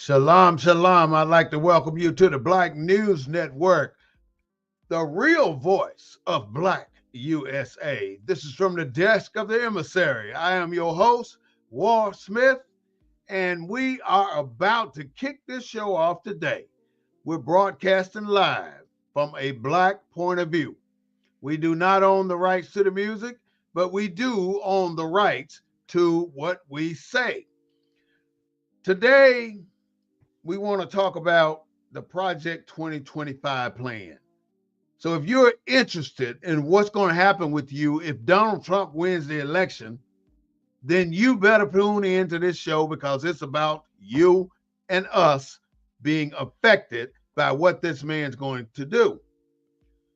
Shalom, shalom. I'd like to welcome you to the Black News Network, the real voice of Black U.S.A. This is from the desk of the Emissary. I am your host, Walt Smith, and we are about to kick this show off today. We're broadcasting live from a Black point of view. We do not own the rights to the music, but we do own the rights to what we say. Today, we want to talk about the Project 2025 plan. So if you're interested in what's going to happen with you if Donald Trump wins the election, then you better tune into this show because it's about you and us being affected by what this man's going to do.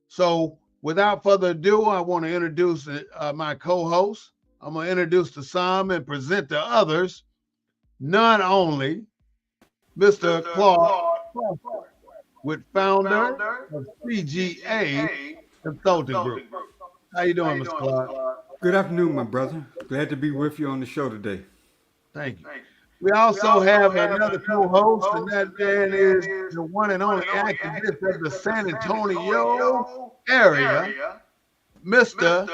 So without further ado, I want to introduce my co-host. I'm going to introduce to some and present to others, none only Mr. Claude Crawford, with founder of CGA Consulting Group. How you doing, Mr. Claude? Good afternoon, my brother. Glad to be with you on the show today. Thank you. We also have another co-host, and that man is the one and only activist of the San Antonio area, Mr.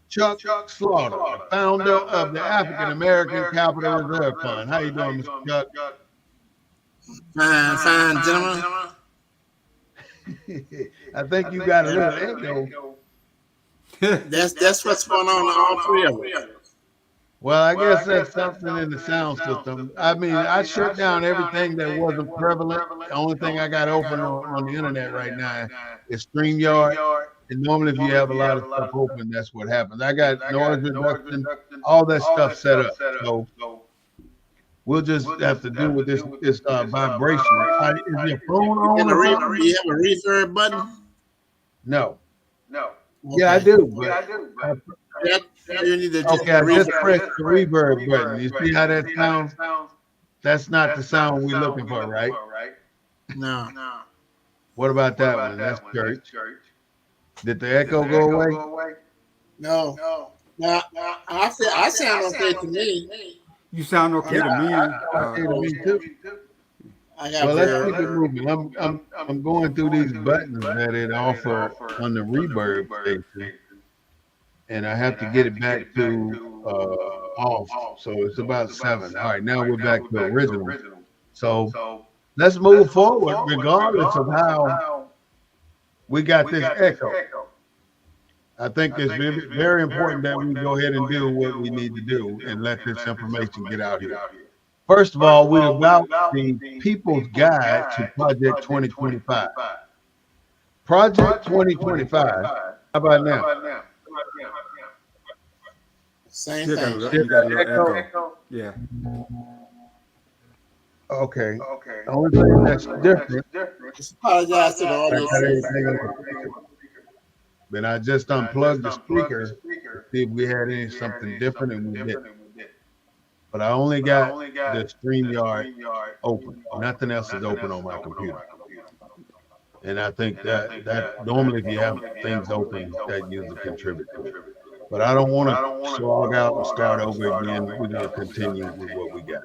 Chuck Slaughter, the founder of the African American Capital Reserve Fund. How you doing, Mr. Chuck? Fine, gentlemen. I think you got a little echo. That's what's going on in all three of us. Well, I guess that's something in the sound system. I mean, I shut down everything that wasn't prevalent. The only thing I got open on the internet right now is StreamYard. And normally if you have a lot of stuff open, that's what happens. I got noise reduction, all that stuff set up. So we'll just have to deal with this vibration. Is your phone on? Do you have a reverb button? No. Okay. Yeah, I do. But You need to just I just pressed the reverb button. You see how that sounds? That's not the sound we're looking for, right? No. What about that one? That's church. Did the echo go away? No. I sound okay to me. You sound okay to me. Okay to me too. Well, let's keep it moving. I'm going through these buttons that it offer on the reverb station, and I have to get it back to off. So it's about 7. All right, now we're back to original. So let's move forward, regardless of how we got this echo. I think it's very important that we go ahead and do what we need to do and let this information get out here. First of all, we're about the People's Guide to Project 2025. Project 2025. How about now? Same You thing. got a little echo. Yeah. Okay. The only thing that's different. Just apologize to the audience. Then I just unplugged the speaker to see if we had something different, and we didn't. But I only got the StreamYard open. Nothing else is open on my computer. And I think that normally if you have things open, that usually contributes to it. But I don't want to slog out and start over again. We're going to continue with what we got,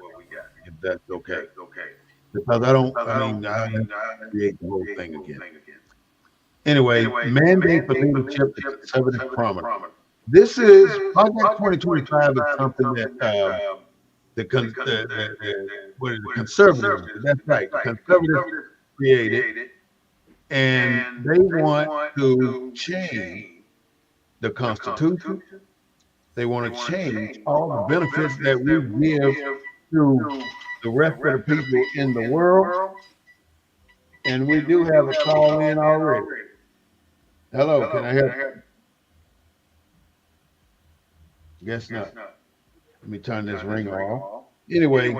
if that's okay. Because I create the whole thing again. Anyway, mandate for leadership, the conservative promise. This is Project 2025 is something that the conservatives, that's right, the conservatives created, and they want to change the Constitution. They want to change all the benefits that we give to the rest of the people in the world. And we do have a call in already. Hello, can I help you? Guess not. Let me turn this ringer off. Anyway,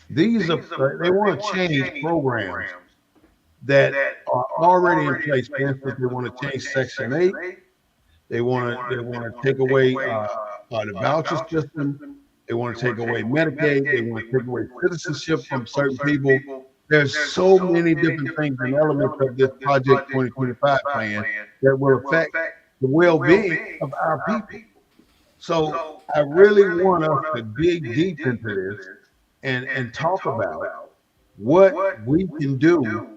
these are they want to change programs that are already in place. For instance, they want to change Section 8. They want to take away the voucher system. They want to take away Medicaid. They want to take away citizenship from certain people. There's so many different things and elements of this Project 2025 plan that will affect the well-being of our people. So I really want us to dig deep into this and talk about what we can do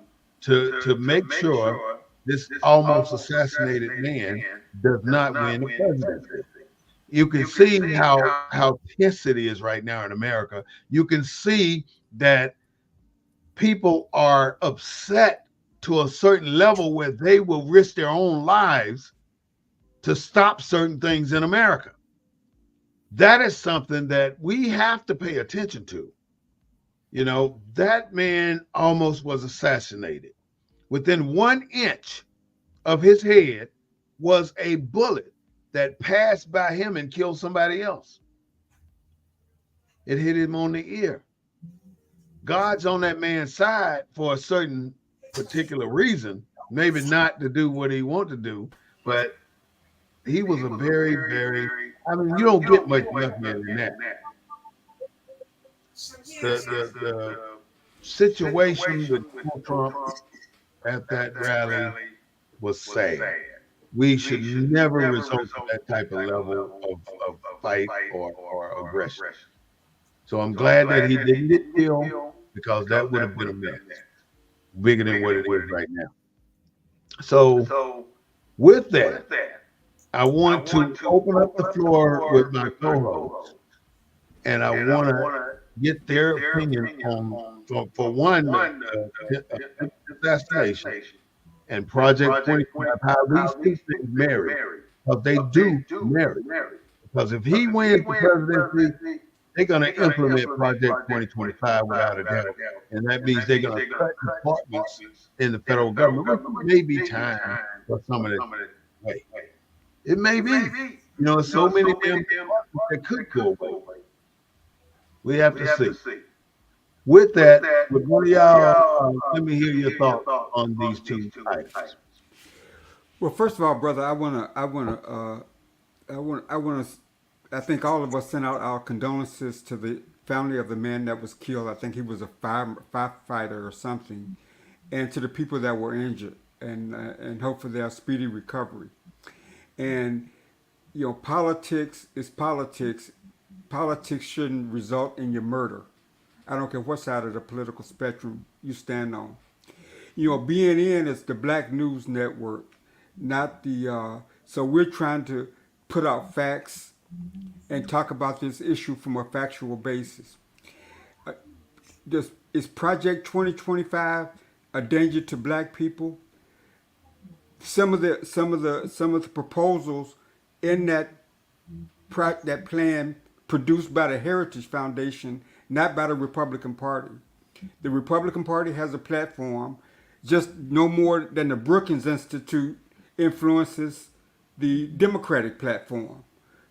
to make sure this almost assassinated man does not win the presidency. You can see how tense it is right now in America. You can see that people are upset to a certain level where they will risk their own lives to stop certain things in America. That is something that we have to pay attention to. You know, that man almost was assassinated. Within 1 inch of his head was a bullet that passed by him and killed somebody else. It hit him on the ear. God's on that man's side for a certain particular reason, maybe not to do what he wanted to do, but he was a very, very, I mean, you don't get much luckier than that. The situation with Trump at that rally was sad. We should never resort to that type of level of fight or aggression. So I'm glad that he didn't get killed because that would have been a mess, bigger than what it is right now. So with that, I want to open up the floor with my co-hosts, and I want to get their opinion on, for one, assassination and Project 2025, how these two things marry, because they do marry. Because if he wins the presidency, they're going to implement Project 2025 without a doubt. And that means they're going to cut departments in the federal government, which may be time for some of this. Hey, it may be. You know, there's so many damn departments that could go away. We have to see. With that, would one of y'all let me hear your thoughts on these two items? Well, first of all, brother, I think all of us sent out our condolences to the family of the man that was killed. I think he was a firefighter or something, and to the people that were injured, and hope for their speedy recovery. And you know, politics is politics. Politics shouldn't result in your murder. I don't care what side of the political spectrum you stand on. You know, BNN is the Black News Network, not the. So we're trying to put out facts and talk about this issue from a factual basis. Is Project 2025 a danger to Black people? Some of the proposals in that plan produced by the Heritage Foundation, not by the Republican Party. The Republican Party has a platform just no more than the Brookings Institute influences the Democratic platform.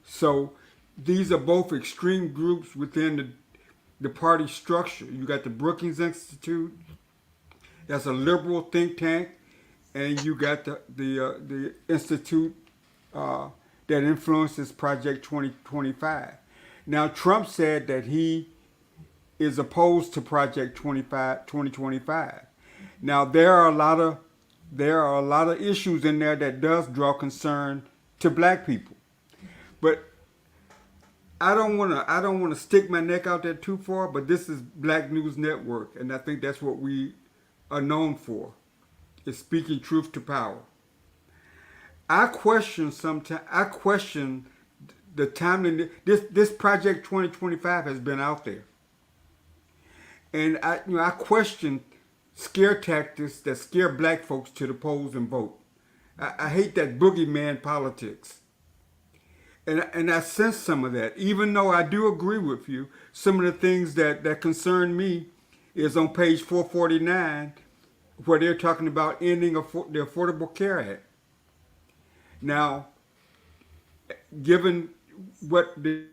So these are both extreme groups within the party structure. You got the Brookings Institute, that's a liberal think tank, and you got the institute that influences Project 2025. Now, Trump said that he is opposed to Project 2025. Now, there are a lot of issues in there that does draw concern to Black people, but I don't want to stick my neck out there too far. But this is Black News Network, and I think that's what we are known for, is speaking truth to power. I question the timeliness. This Project 2025 has been out there, and I question scare tactics that scare Black folks to the polls and vote. I hate that boogeyman politics, and I sense some of that. Even though I do agree with you, some of the things that concern me is on page 449, where they're talking about ending the Affordable Care Act. Now, given what the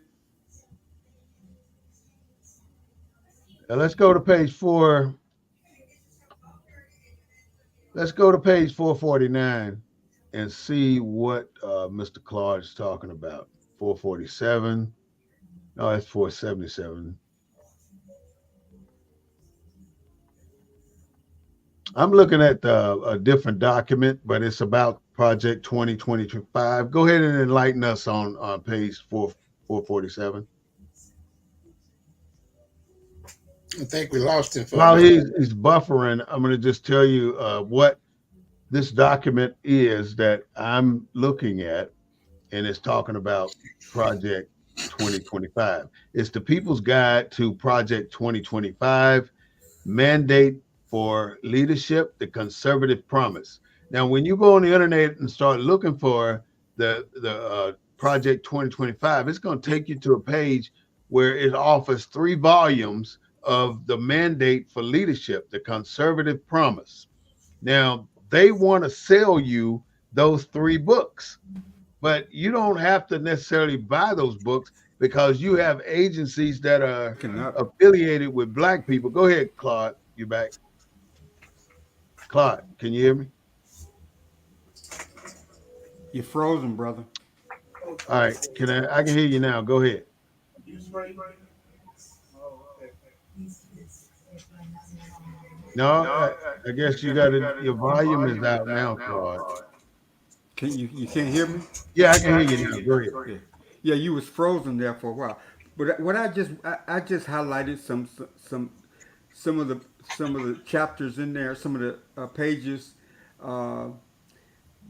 Now let's go to page 4. Let's go to page 449 and see what Mr. Clark is talking about. 447. No, that's 477. I'm looking at a different document, but it's about Project 2025. Go ahead and enlighten us on page 447. I think we lost him for a While minute. he's buffering, I'm going to just tell you what this document is that I'm looking at, and it's talking about Project 2025. It's the People's Guide to Project 2025, Mandate for Leadership, the Conservative Promise. Now, when you go on the internet and start looking for the Project 2025, it's going to take you to a page where it offers 3 volumes of the Mandate for Leadership, the Conservative Promise. Now, they want to sell you those 3 books, but you don't have to necessarily buy those books because you have agencies that are affiliated with Black people. Go ahead, Claude. You back? Claude, can you hear me? You're frozen, brother. All right. I can hear you now. Go ahead. No, I guess you got it. Your volume is out now, Claude. You can't hear me? Yeah, I can hear you now. Go ahead. Yeah, you was frozen there for a while. But what I just highlighted some of the chapters in there, some of the pages, uh,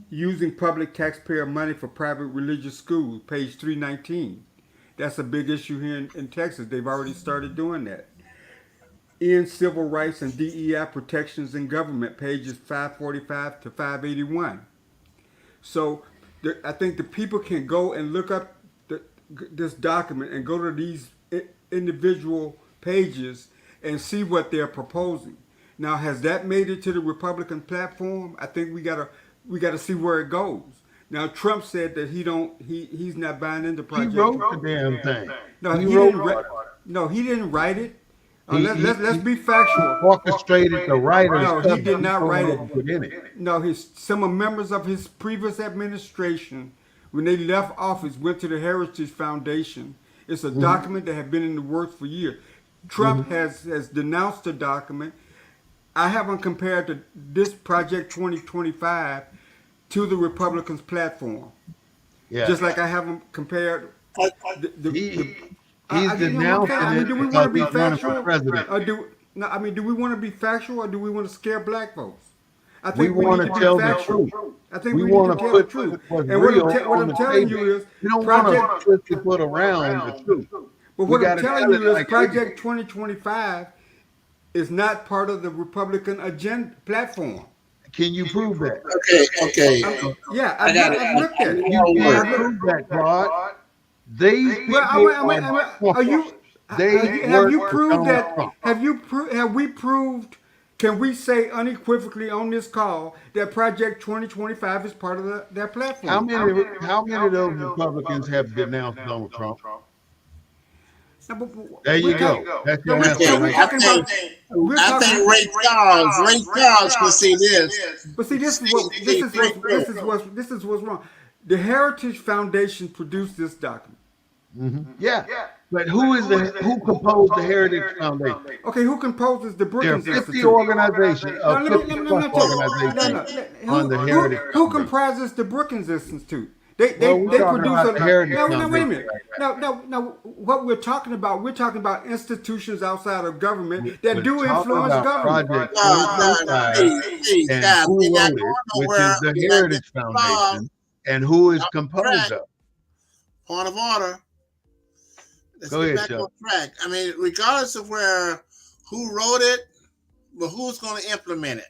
using public taxpayer money for private religious schools, page 319. That's a big issue here in Texas. They've already started doing that. In civil rights and DEI protections in government, pages 545 to 581. So I think the people can go and look up this document and go to these individual pages and see what they're proposing. Now, has that made it to the Republican platform? I think we gotta see where it goes. Now, Trump said that he's not buying into He Project. wrote the damn thing. No, he didn't write it. Let's be factual. Orchestrated the writers. No, he did not write it. Put in it. No, some members of his previous administration, when they left office, went to the Heritage Foundation. It's a document that had been in the works for years. Trump has denounced the document. I haven't compared this Project 2025 to the Republicans' platform. Yeah. Just like I haven't compared He's denouncing it do we because want to be he's running factual? for president. Do we want to be factual or do we want to scare Black folks? I We think we want need to to tell be the factual. truth. I think We we want need to to tell the put truth. what's And real what on I'm the telling table. you is We don't want Project. to twist the foot around the truth. But We what I'm gotta telling tell it you is like it Project 2025 is not part of the Republican agenda platform. Can you prove that? Okay. Yeah, I got it. I've looked at it. You can't prove that, Claude. These people Are you? they Have you work for proved Donald that? Trump. Have we proved? Can we say unequivocally on this call that Project 2025 is part of their platform? How many of those Republicans have denounced Donald Trump? There you go. That's your answer. I think Ray Charles can see this. But see, this is what's wrong. The Heritage Foundation produced this document. Yeah. But who composed the Heritage Foundation? Okay, who composes the There are Brookings 50 Institute? organizations, Now, let me 50 tell you. organizations on the Heritage Who Foundation. comprises the Brookings Institute? They We're talking produce about the Heritage Now, wait a Foundation minute. right Now, what we're talking about institutions outside of government that We're do talking influence about government. Project 2025 and Guys, who we're not wrote it, going which nowhere. is the We're not Heritage getting involved. Foundation, and who is composed of. Point of order. Let's Go get ahead, back Chuck. on track. I mean, regardless of who wrote it, but who's going to implement it?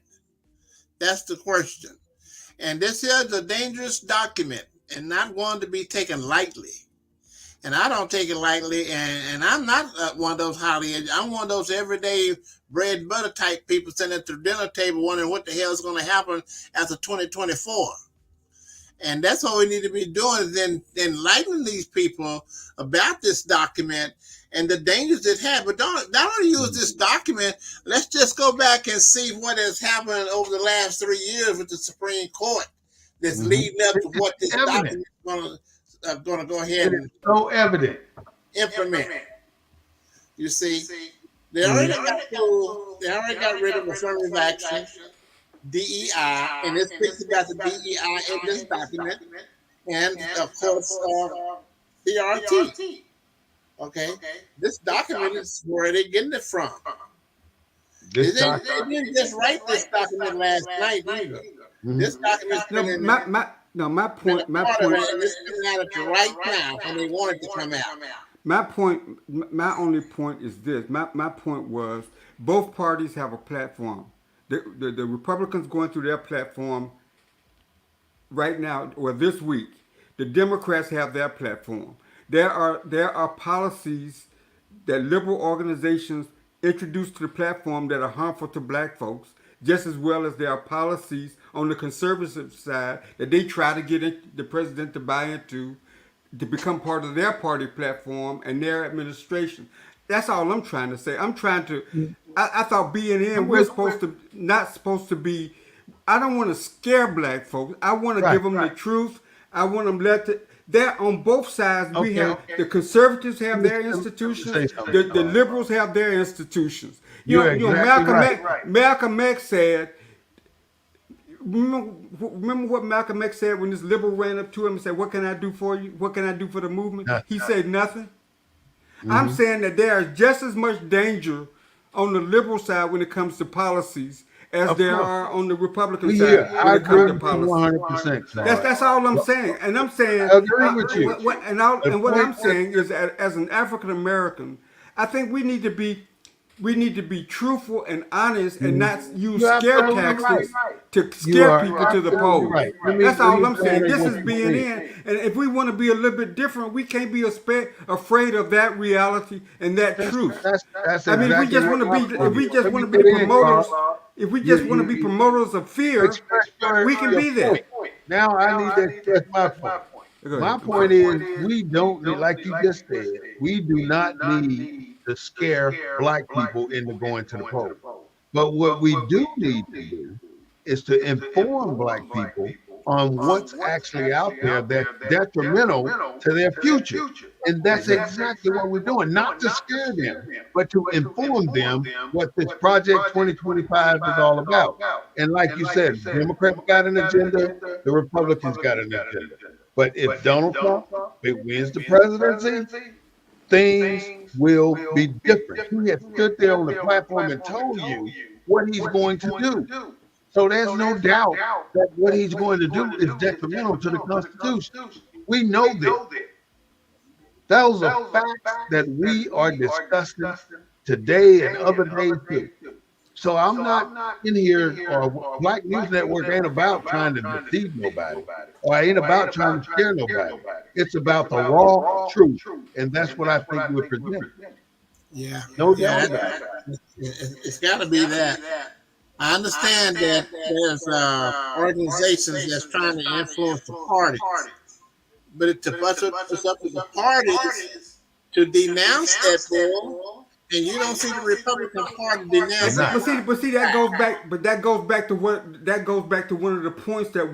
That's the question. And this is a dangerous document and not one to be taken lightly. And I don't take it lightly. And I'm not one of those I'm one of those everyday bread and butter type people sitting at the dinner table wondering what the hell is going to happen after 2024. And that's what we need to be doing, is then enlightening these people about this document and the dangers it had. But don't use this document. Let's just go back and see what has happened over the last 3 years with the Supreme Court that's leading up to what this document is going to go ahead and so evident. implement. You see, they already got rid of affirmative action, DEI, and it's speaks about the DEI in this document, and of course, CRT. Okay, this document is where they're getting it from. This They didn't just write this document last night either. Mhm. This document's No, been in my been a point, my part of point, it, and it's coming out at the right time when they want it to come out. my point, my only point is this. My point was both parties have a platform. The Republicans going through their platform right now or this week. The Democrats have their platform. There are policies that liberal organizations introduce to the platform that are harmful to black folks, just as well as there are policies on the conservative side that they try to get the president to buy into to become part of their party platform and their administration. That's all I'm trying to say. I'm trying to. I thought being I'm in, we're with supposed to not supposed to be. I don't want to scare black folks. I want to right. give them the truth. I want them let the. They're on both sides. We Okay. have the conservatives have their Let me institutions. say something. The liberals have their institutions. You're exactly right. Malcolm X said. Remember what Malcolm X said when this liberal ran up to him and said, "What can I do for you? What can I do for the movement?" Nothing. He said nothing. Mm-hmm. I'm saying that there is just as much danger on the liberal side when it comes to policies as Of there course. are on the Republican We side here. when I it agree comes to with you policy. 100%. That's all I'm saying, and I'm saying I agree with you. what I'm saying is as an African American, I think we need to be truthful and honest and not use You're scare absolutely tactics right. to You scare are people to the absolutely polls. right. That's Let all me I'm saying. reiterate This what is you being said. in, and if we want to be a little bit different, we can't be afraid of that reality and that truth. That's I mean, if we exactly just want to what be, I'm if we just Let me want to be get the in, promoters, Carl. if we You, just want to you, be you promoters of fear, express we can your be there. point. Now I need to express my point. Go My ahead. I'm point sorry. is we don't need, like you just said, we do not need to scare black people into going to the polls. But what we do need to do is to inform black people on what's actually out there that's detrimental to their future. And that's exactly what we're doing, not to scare them, but to inform them what this Project 2025 is all about. And like you said, Democrats got an agenda, the Republicans got an agenda. But if Donald Trump wins the presidency, things will be different. He has stood there on the platform and told you what he's going to do. So there's no doubt that what he's going to do is detrimental to the Constitution. We know this. Those are facts that we are discussing today and other days too. So I'm not in here, or Black News Network ain't about trying to deceive nobody, or ain't about trying to scare nobody. It's about the raw truth, and that's what I think we're presenting. Yeah, No yeah, doubt about it. it's got to be that. I understand that there's organizations that's trying to influence the parties, but it's up to the parties to denounce that bull, and you don't see the Republican Party They're denouncing not. it. But see, that goes back. But that goes back to one of the points that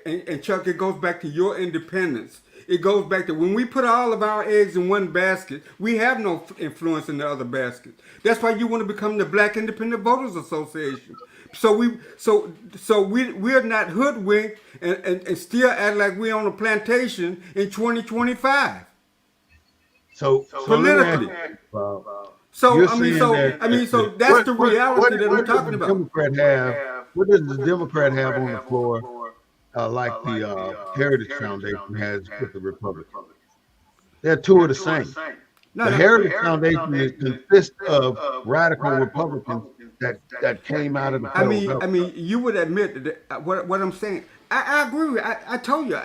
and Chuck, it goes back to your independence. It goes back to when we put all of our eggs in one basket, we have no influence in the other basket. That's why you want to become the Black Independent Voters Association. We're not hoodwinked and still act like we're on a plantation in 2025 So politically. you're I mean, saying so that's the reality that I'm talking about. Democrat have? What does the Democrat have on the floor, like the Heritage Foundation has with the Republicans? They're two of the same. The Heritage Foundation consists of radical Republicans that came out of the federal government. You would admit that what I'm saying. I agree with. I told you.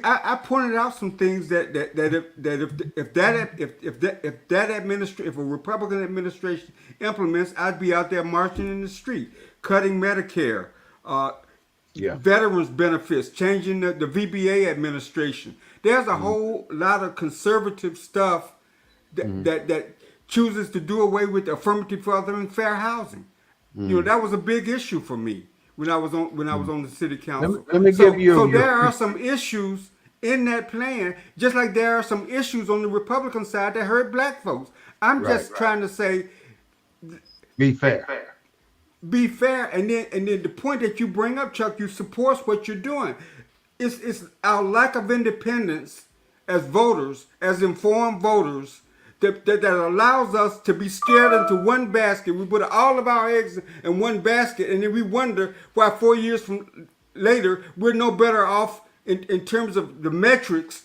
I pointed out some things that if a Republican administration implements, I'd be out there marching in the street, cutting Medicare, veterans benefits, changing the VBA administration. There's a whole lot of conservative stuff that chooses to do away with affirmative other and fair housing. You know, that was a big issue for me when I was on the city council. Let me give you. So there are some issues in that plan, just like there are some issues on the Republican side that hurt black folks. I'm just trying to say, be fair. Be fair, and then the point that you bring up, Chuck, you support what you're doing. It's our lack of independence as voters, as informed voters, that allows us to be scared into one basket. We put all of our eggs in one basket, and then we wonder why 4 years from later we're no better off in terms of the metrics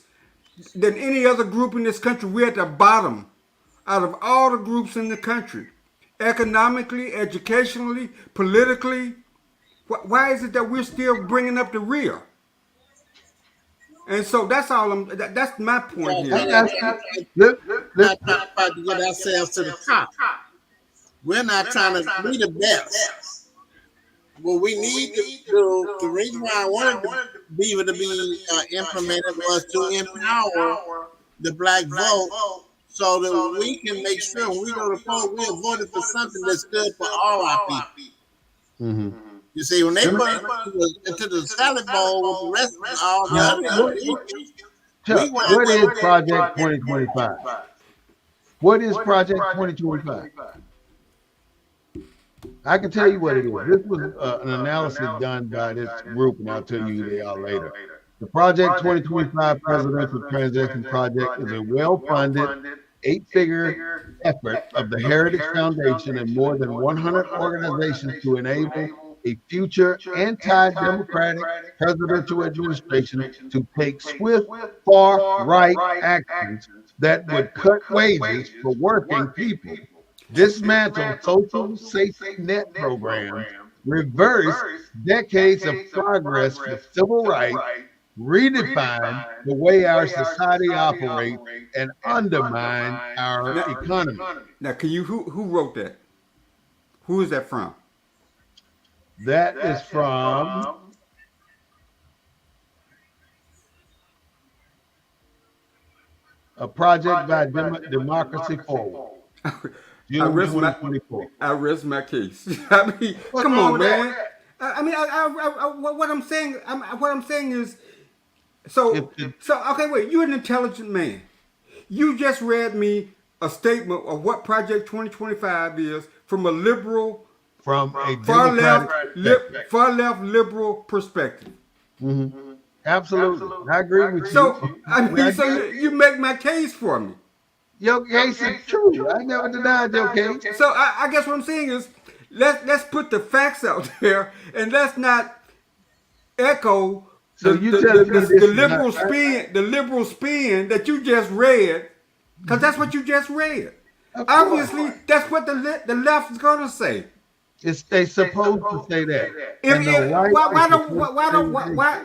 than any other group in this country. We're at the bottom out of all the groups in the country, economically, educationally, politically. Why is it that we're still bringing up the rear? And so that's all. That's my point Yeah, here. Let, let, not trying to get ourselves to the top. We're not trying to be the best. What we need to do, the reason why I wanted to be able to be implemented was to empower the black vote so that we can make sure when we go to vote, we are voting for something that's good for all our people. Mhm. You see, when they put it into the salad bowl with the rest of all the Now, other ingredients, Chuck, we want what is Project 2025? What is Project 2025? I can tell you what it is. This was an analysis done by this group, and I'll tell you who they are later. The Project 2025 Presidential Transition Project is a well-funded, eight-figure effort of the Heritage Foundation and more than 100 organizations to enable a future anti-democratic presidential administration to take swift, far-right actions that would cut wages for working people, dismantle social safety net programs, reverse decades of progress for civil rights, redefine the way our society operates, and undermine our economy. Now, can you who wrote that? Who is that from? That is from a project by Democracy Forward, I June rest my 2024. I rest my case. I mean, What's come wrong on, with man. that? What I'm saying, what I'm saying is, so If- okay, wait. You're an intelligent man. You just read me a statement of what Project 2025 is from a liberal, From a far left, Democratic far left liberal perspective. Absolutely. I agree with So you. I mean, so you make my case for me. Your case is true. I never denied your case. So I guess what I'm saying is, let's put the facts out there, and let's not echo So the, you the, telling the, me the, this the is liberal not- spin, the liberal spin that you just read, because that's what you just read. Of course. Obviously, that's what the left is gonna say. They supposed to say that. If, And the right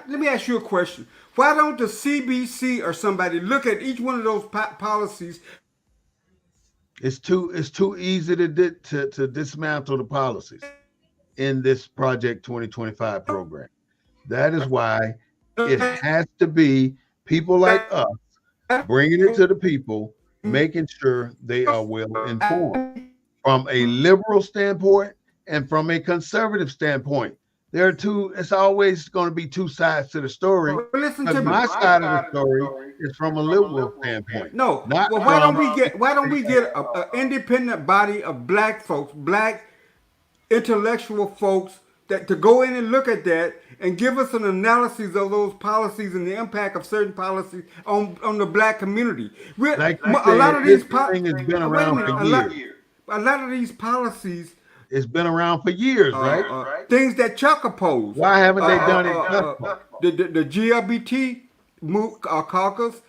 let me ask you a question. Why don't the CBC or somebody look at each one of those policies? It's too easy to dismantle the policies in this Project 2025 program. That is why it has to be people like us bringing it to the people, making sure they are well informed from a liberal standpoint and from a conservative standpoint. There are two. It's always going to be two sides to the story. Listen to But me. my side of the story is from a liberal standpoint. No. Not Well, why don't from- we get an independent body of black folks, black intellectual folks that to go in and look at that and give us an analysis of those policies and the impact of certain policies on the black community. Like A you lot said, of these this thing has been around for years. a lot of these policies, It's been around for years, right? things that Chuck opposed. Why haven't they done it thus far? The GLBT caucus,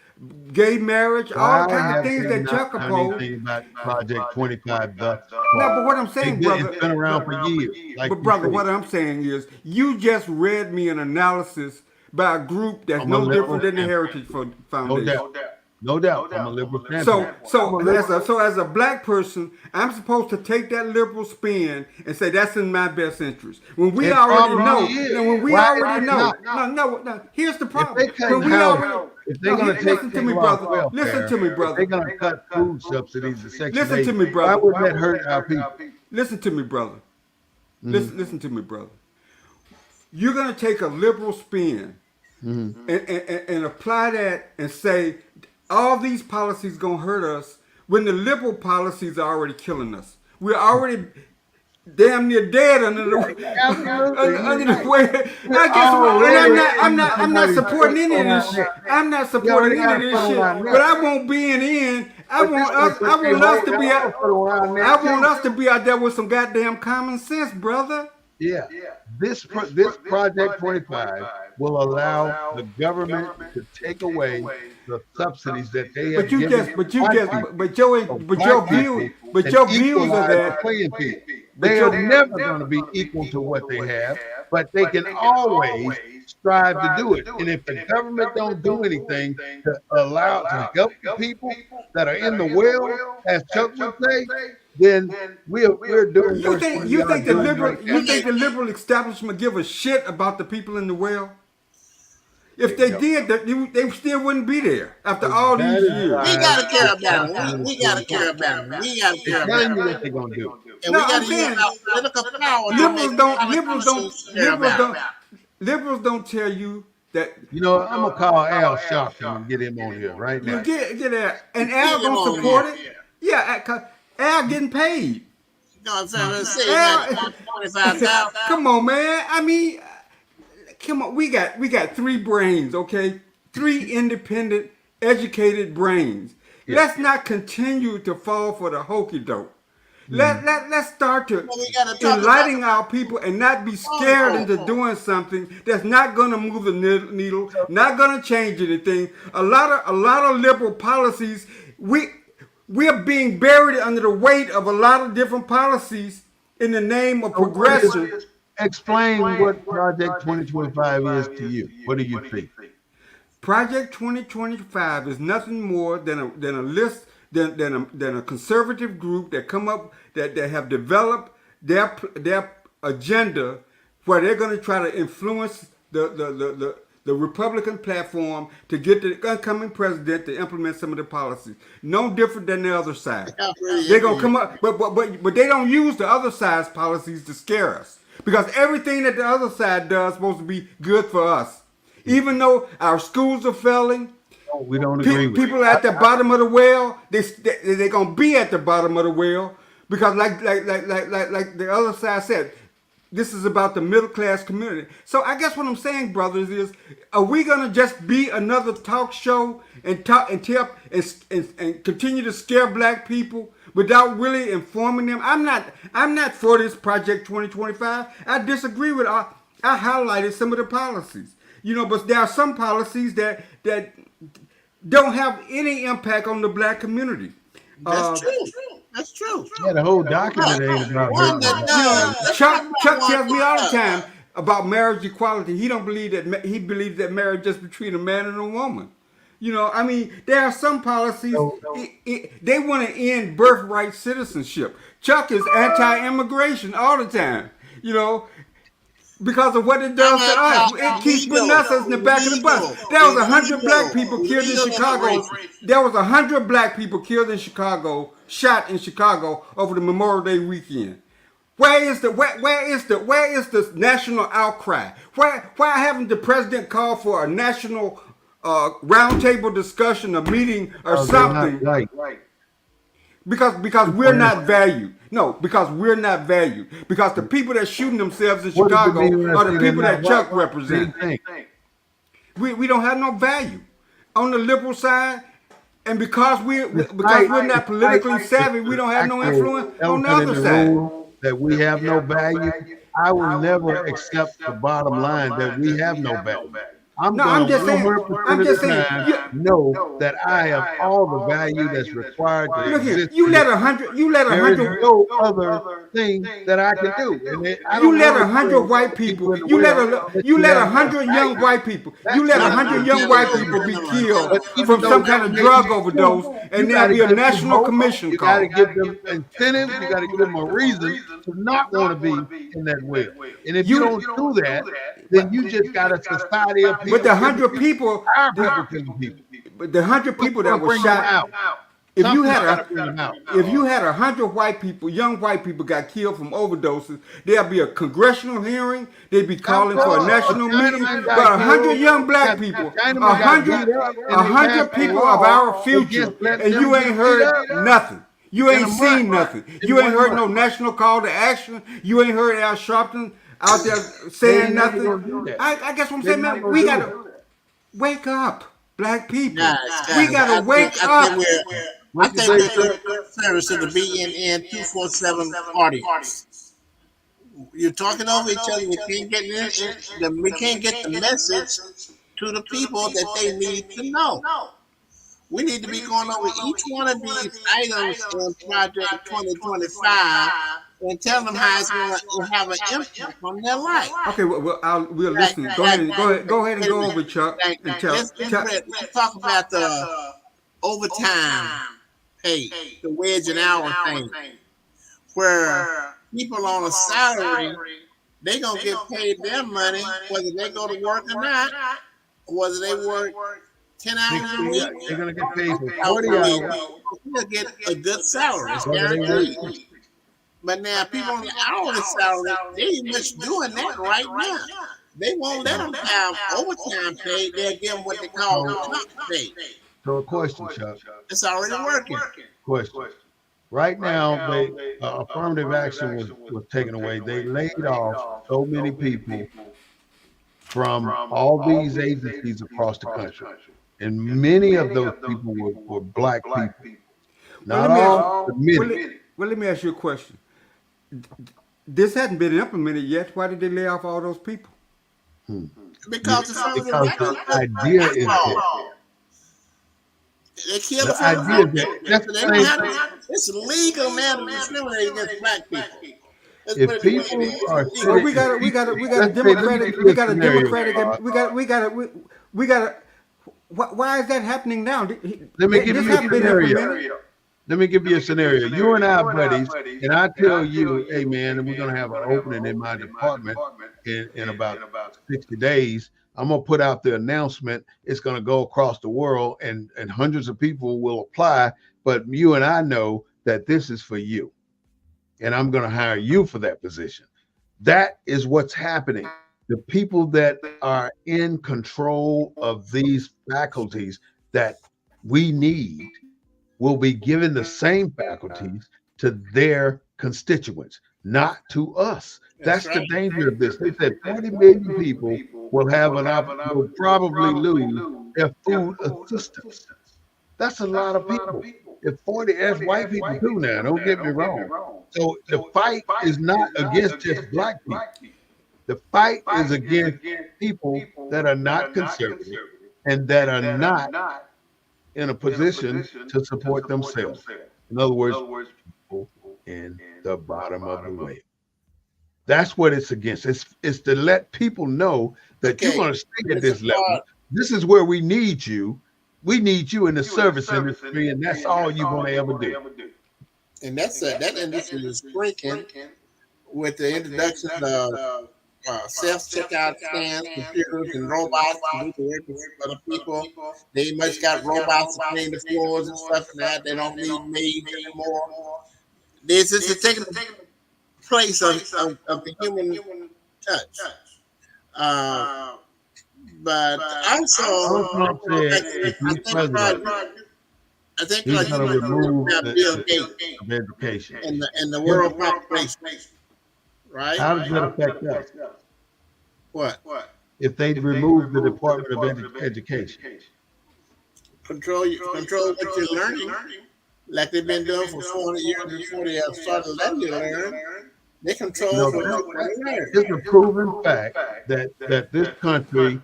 gay marriage, all kinds of things that Chuck opposed. Anything about Project 25 thus No, far. but what I'm saying, brother, It's been around for years. Like but you brother, said. what I'm saying is, you just read me an analysis by a group that's From a no liberal different than the standpoint. Heritage No Foundation. doubt. No doubt. From a liberal So, standpoint. as a black person, I'm supposed to take that liberal spin and say that's in my best interest. When we It already probably know, is. when we Why already is it know, not? no. Here's the If problem. they cut When we housing, already, if they're going to take listen to me, people off brother. welfare, Listen to me, if brother. they're going to cut food subsidies to Section Listen 8, to me, brother. why would that hurt our people? Listen to me, brother. Listen to me, brother. You're gonna take a liberal spin and apply that and say all these policies gonna hurt us when the liberal policies are already killing us. We're already damn near dead under the Absolutely. under the way. We're I guess, and already I'm not under supporting somebody's any of foot this on shit. our neck. I'm not We already supporting any got of a this foot on shit. our But neck. I won't be in the end. But this one says, hey, us to hold, be y'all put a foot on our I neck want too. us to be out there with some goddamn common sense, brother. Yeah. This Project 25 will allow the government to take away the subsidies that they But have you given just, but you white just, people but your, or but black your people view, but and your views of equalize the that. playing field. But They are your, never going to be equal to what they have, but they can always strive to do it. And if the government don't do anything to allow to help the people that are in the well, as Chuck would say, then we're doing you worse think than we you are think the doing liberal right now. you think the liberal establishment give a shit about the people in the well? If They they don't. did, they still wouldn't be there after all That these is years. We why gotta care it's about them. absolutely We so gotta care important. about them. We gotta They're care about telling you them. what they're gonna do. And No, we I'm gotta use saying our political power to make liberals don't politicians care liberals about don't them. liberals don't tell you that You know, I'm gonna call Al Sharpton and get him on here right you now. get that, and Get Al him gonna on support here. it. Yeah, 'cause Al getting paid. You know what I'm saying? Let's say Al, that 25,000. come on, man. I mean, come on. We got three brains, okay? Three independent, educated brains. Yeah. Let's not continue to fall for the hokey doke. Let's start to Well, we gotta talk enlightening about our people and not be scared into doing something that's not going to move the needle, not going to change anything. A lot of liberal policies, we're being buried under the weight of a lot of different policies in the name of progression. Explain what Project 2025 is to you. What do you think? Project 2025 is nothing more than a list than a conservative group that come up that have developed their agenda where they're going to try to influence the Republican platform to get the incoming president to implement some of the policies. No different than the other side. They're gonna come up, but they don't use the other side's policies to scare us because everything that the other side does is supposed to be good for us. Even though our schools are failing, We don't agree with people it. at the bottom of the well, they're gonna be at the bottom of the well because like the other side said, this is about the middle class community. So I guess what I'm saying, brothers, is are we gonna just be another talk show and talk and tell and continue to scare black people without really informing them? I'm not for this Project 2025. I disagree with I highlighted some of the policies. You know, but there are some policies that don't have any impact on the black community. That's true. That's true. Yeah, the whole document ain't about One hurting that them. does. Chuck tells me all the time about marriage equality. He don't believe that. He believes that marriage is between a man and a woman. You know, I mean, there are some policies. They want to end birthright citizenship. Chuck is anti-immigration all the time. You know. Because of what it does to us. It keeps putting us in the back of the bus. There was 100 black people killed in Chicago. There was 100 black people killed in Chicago, shot in Chicago over the Memorial Day weekend. Where is the national outcry? Why haven't the president called for a national roundtable discussion, a meeting or something? Right. Because we're not valued. No, because we're not valued. Because the people that shooting themselves in What does it Chicago mean when I are say the they're people not that Chuck white? represents. Same thing. We don't have no value on the liberal side, and because we're not politically savvy, we don't have no influence on the other side. That we have no value. I will never accept the bottom line that we have no value. I'm just saying. know that I have all the value that's required to Look here, exist. you let 100. There is no other thing that I can do. You let 100 white people. You let 100 young white people. You let 100 young white people be killed from some kind of drug overdose, and there'll be a national commission called. You got to give them incentives. You got to give them a reason to not want to be in that well. And if you don't do that, then you just got a society of people. But the 100 people, but the 100 people that were shot. If you had 100 white people, young white people got killed from overdoses, there'll be a congressional hearing. They'd be calling for a national meeting. But 100 young black people, 100 people of our future, and you ain't heard nothing. You in a ain't seen month. nothing. In You ain't 1 heard no month. national call to action. You ain't heard Al Sharpton out there They saying ain't never nothing. gonna do that. I guess what I'm They're saying, not man, gonna we do gotta that. wake up, black people. We Guys, gotta wake I think up. I What you think say, we're sir? doing good service to the BNN 247 audience. You're talking over each other. We can't get the message to the people that they need to know. We need to be going over each one of these items in Project 2025 and tell them how it's going to have an impact on their life. Okay, we'll Like, listen. Go like, ahead, go ahead and wait a go minute. over, Chuck, Like, and tell. let's talk about the overtime pay, the wage and hour thing, where people on a salary, they gonna get paid their money whether they go to work or not, or whether they work 10 hours a 60. week, They're gonna get paid for hours 40 a week. hours, They'll get a good salary, it's whether they work guaranteed. 60. But now people on the hourly salary, they ain't much doing that right now. They won't let them have overtime pay. They'll give them what they call So, comp pay. so a question, Chuck. It's already working. Question. Right now, they affirmative action was taken away. They laid off so many people from all these agencies across the country, and many of those people were black people. Well, Not all, but many. let me ask you a question. This hadn't been implemented yet. Why did they lay off all those people? Hmm. Because affirmative Because action, the idea is that they kill the affirmative idea is action. that that's So the they don't same have thing. to, it's illegal now to discriminate against black people. Let's put If it the way it people is. It's are illegal. Oh, sitting, if we people, got a let's say, let me democratic, give you a scenario, we got a. Why is that happening now? let me give This you a haven't been scenario. implemented. Let me give you a scenario. You and I are buddies, and I tell you, hey man, and we're gonna have an opening in my department in about 60 days. I'm gonna put out the announcement. It's gonna go across the world, and hundreds of people will apply. But you and I know that this is for you, and I'm gonna hire you for that position. That is what's happening. The people that are in control of these faculties that we need will be given the same faculties to their constituents, not to us. That's That's the right. danger of this. They said 40 million people will probably lose their food assistance. That's a lot of people. If 40, that's white people too now, don't get me wrong. So the fight is not against just black people. The fight is against people that are not conservative and that are not in a position to support themselves. In other words, people in the bottom of the whale. That's what it's against. It's to let people know that you're Okay. going to stay at Here's the this level. part. This is where we need you. We need you in the service industry, and that's all you're going to ever do. And that industry is shrinking with the introduction of self-checkout scans, computers, and robots to do the work for the people. They much got robots to clean the floors and stuff and that. They don't need maids anymore. This is taking the place of the human touch. Uh, but also, Donald Trump said if I he's think president, he's you going to remove have Bill the Gates of education. and the If- world population, right? How does that affect us? What? If they remove the Department of Education? Control what you're learning, like they've been doing for 400 years before they have started letting you learn. They control You know, what you want to learn. it's a proven fact that this country,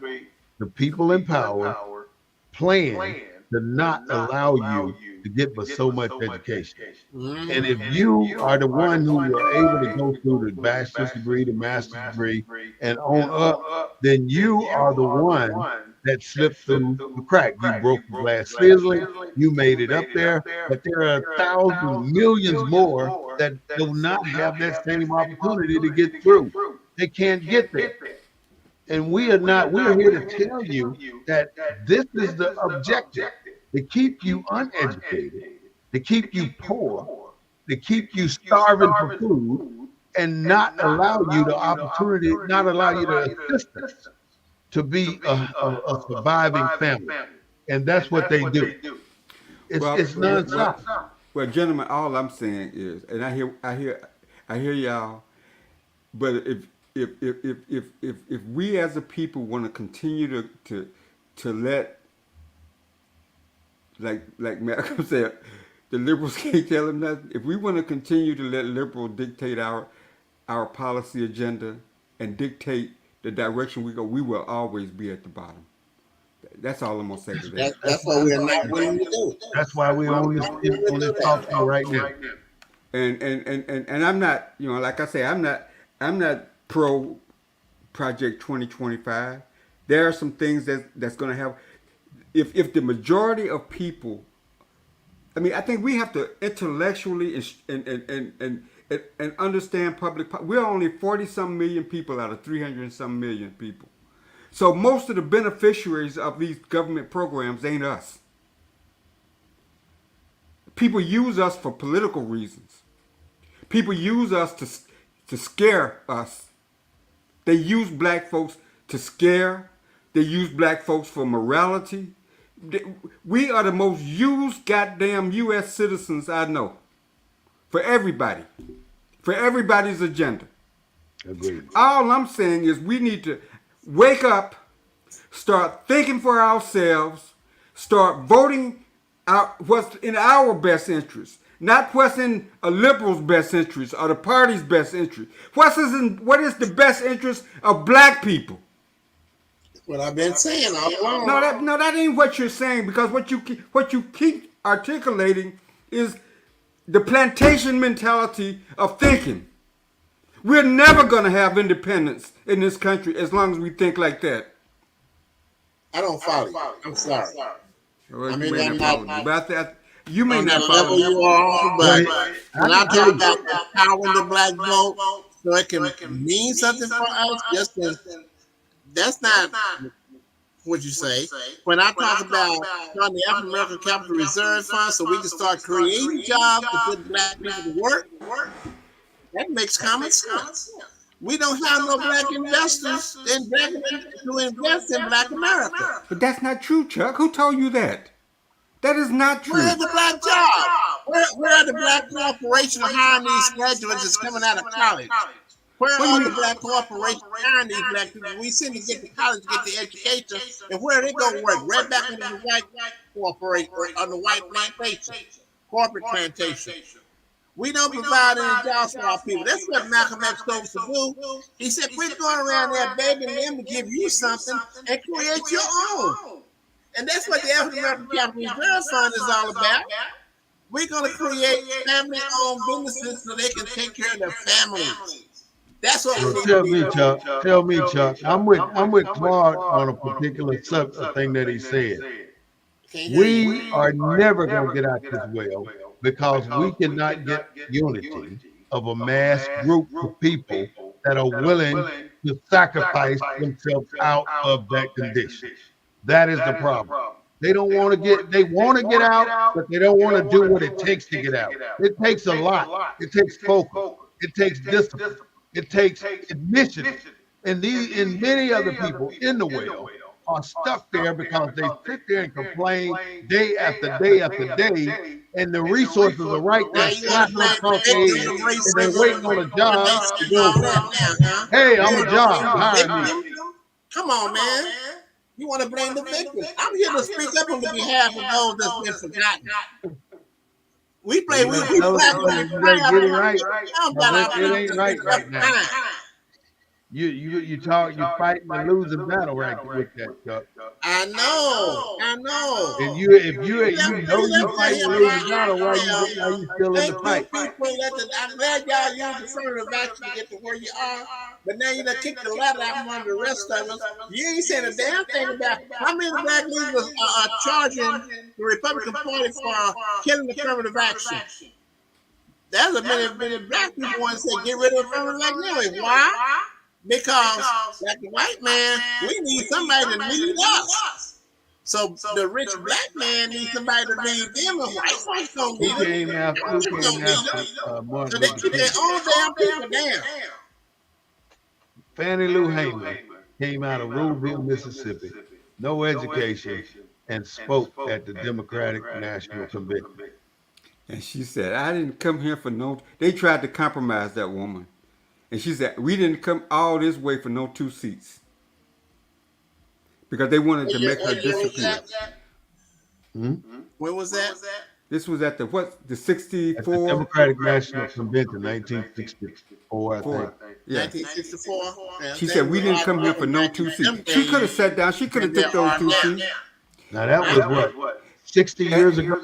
the people in power, plan to not allow you to get but so much education. And if you are the one who were able to go through the bachelor's degree, the master's degree, and on up, then you are the one that slipped through the crack. You broke the glass ceiling, you made it up there, but there are thousands, millions more that do not have that same opportunity to get through. They can't get there. And we are not, we're here to tell you that this is the objective, to keep you uneducated, to keep you poor, to keep you starving for food, and not allow you the opportunity, not allow you the assistance to be a surviving family. And that's what they do. It's nonstop. Well, gentlemen, all I'm saying is, and I hear y'all. But if we as a people want to continue to let, like Malcolm said, the liberals can't tell them nothing. If we want to continue to let liberals dictate our policy agenda and dictate the direction we go, we will always be at the bottom. That's all I'm gonna say to that. That's what we're not willing to do. That's why we're on this Not willing to on this do talk that. show right now. And I'm not, like I say, I'm not pro Project 2025. There are some things that's going to have. If the majority of people, I mean, I think we have to intellectually and understand we're only 40 some million people out of 300 some million people. So most of the beneficiaries of these government programs ain't us. People use us for political reasons. People use us to scare us. They use black folks to scare. They use black folks for morality. We are the most used goddamn U.S. citizens I know. For everybody. For everybody's agenda. Agreed. All I'm saying is we need to wake up, start thinking for ourselves, start voting out what's in our best interest, not what's in a liberal's best interest or the party's best interest. What is the best interest of black people? What I've been saying all along. No, that ain't what you're saying, because what you keep articulating is the plantation mentality of thinking. We're never going to have independence in this country as long as we think like that. I don't follow you. I'm sorry. Well, I you mean, may I'm not follow not me. But you may on not that follow level me. you are, but when I I talk can about empowering the black vote so it can mean something for us, that's not what you say. When I talk about starting the African American Capital Reserve Fund so we can start creating jobs to put black people to work, that makes common sense. We don't have no black investors to invest in black America. But that's not true, Chuck. Who told you that? That is not Where true. are the black jobs? Where are the black corporations hiring these graduates that's coming out of college? Where What do you are the mean? black corporations hiring these black people? We send to get to college to get the education, and where they go work? Right back into the white corporation or on the white plantation, corporate plantation. We don't provide any jobs for our people. That's what Malcolm X told us to do. He said, quit going around there begging them to give you something and create your own. And that's what the African American Capital Reserve Fund is all about. We're going to create family-owned businesses so they can take care of their families. That's what we Well, need to tell be me, doing. Chuck. Tell me, Chuck. I'm with Claude on a particular thing that he said. Can't hear you. We are never going to get out this well because we cannot get unity of a mass group of people that are willing to sacrifice themselves out of that condition. That is the problem. They want to get out, but they don't want to do what it takes to get out. It takes a lot. It takes focus. It takes discipline. It takes initiative. And many other people in the well are stuck there because they sit there and complain day after day after day, and the resources are right Now there you want to slapping them blame across the victim head, of and they're waiting on a racism and job they to saying go, all that now, huh? hey, I'm a job, You're the hire me. victim? Come on, man. You want to blame the victim. I'm here to speak up on the behalf of those that's been forgotten. We Well, you better tell us, black brother, people you cry better get it about right. it. Because About our it people ain't that's right been right left now. behind. You're fighting a losing battle right with that, Chuck. I know. And if you You you let fighting a him losing lie. battle, why you still in Thank the you, fight? people. I'm glad y'all used the affirmative action to get to where you are. But now you done kicked the ladder out from under the rest of us. You ain't saying a damn thing about how many black leaders are charging the Republican Party for killing the affirmative action. There's a many black people want to say get rid of affirmative action anyway. Why? Because like the white man, we need somebody to lead us. So the rich black man needs somebody to lead them. The white folks don't need Who them. came after White folks don't need them. So Martin they Luther keep their King? own damn people down. Fannie Lou Hamer came out of Ruleville, Mississippi, no education, and spoke at the Democratic National Convention. And she said, I didn't come here for no. They tried to compromise that woman. And she said, we didn't come all this way for no 2 seats. Because they wanted to make her What year was disappear. that? Hmm? When was that? This was at the what? The At the 64? Democratic National Convention, 1964, I think. Yeah. 1964. Yeah, She they said, we were didn't come here arguing for no back in 2 them seats. She could have days sat down. She could have than they took those are 2 now. seats. Now that was what, 60 years ago?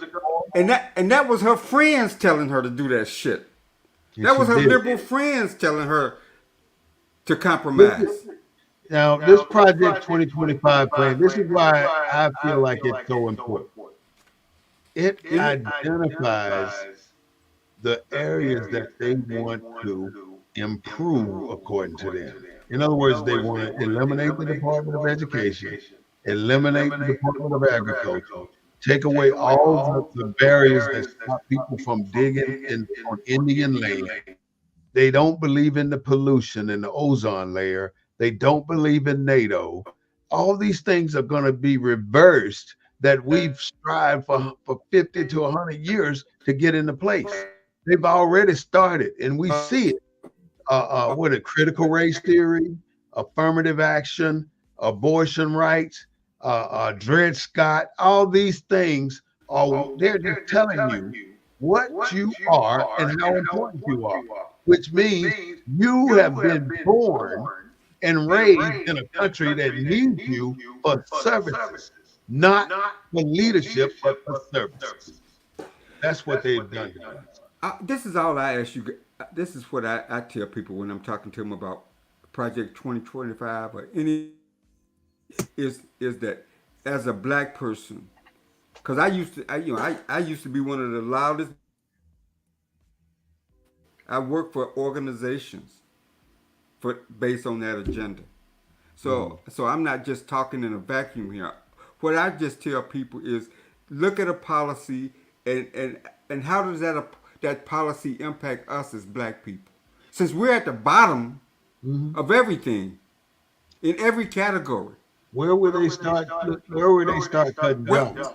And that was her friends telling her to do that shit. And That was she her did. liberal friends telling her to compromise. Now, this Project 2025 plan, this is why I feel like it's so important. It identifies the areas that they want to improve according to them. In other words, they want to eliminate the Department of Education, eliminate the Department of Agriculture, take away all the barriers that stop people from digging on Indian land. They don't believe in the pollution in the ozone layer. They don't believe in NATO. All these things are going to be reversed that we've strived for 50 to 100 years to get into place. They've already started, and we see it. What a critical race theory, affirmative action, abortion rights, Dred Scott, all these things are they're just telling you what you are and how important you are, which means you have been born and raised in a country that needs you for services, not for leadership, but for services. That's what they've done to us. This is all I ask you. This is what I tell people when I'm talking to them about Project 2025 or any is that as a black person, because I used to be one of the loudest. I work for organizations for based on that agenda. So I'm not just talking in a vacuum here. What I just tell people is look at a policy and how does that policy impact us as black people? Since we're at the bottom of everything in every category. Where would they start? Where would they start cutting jobs?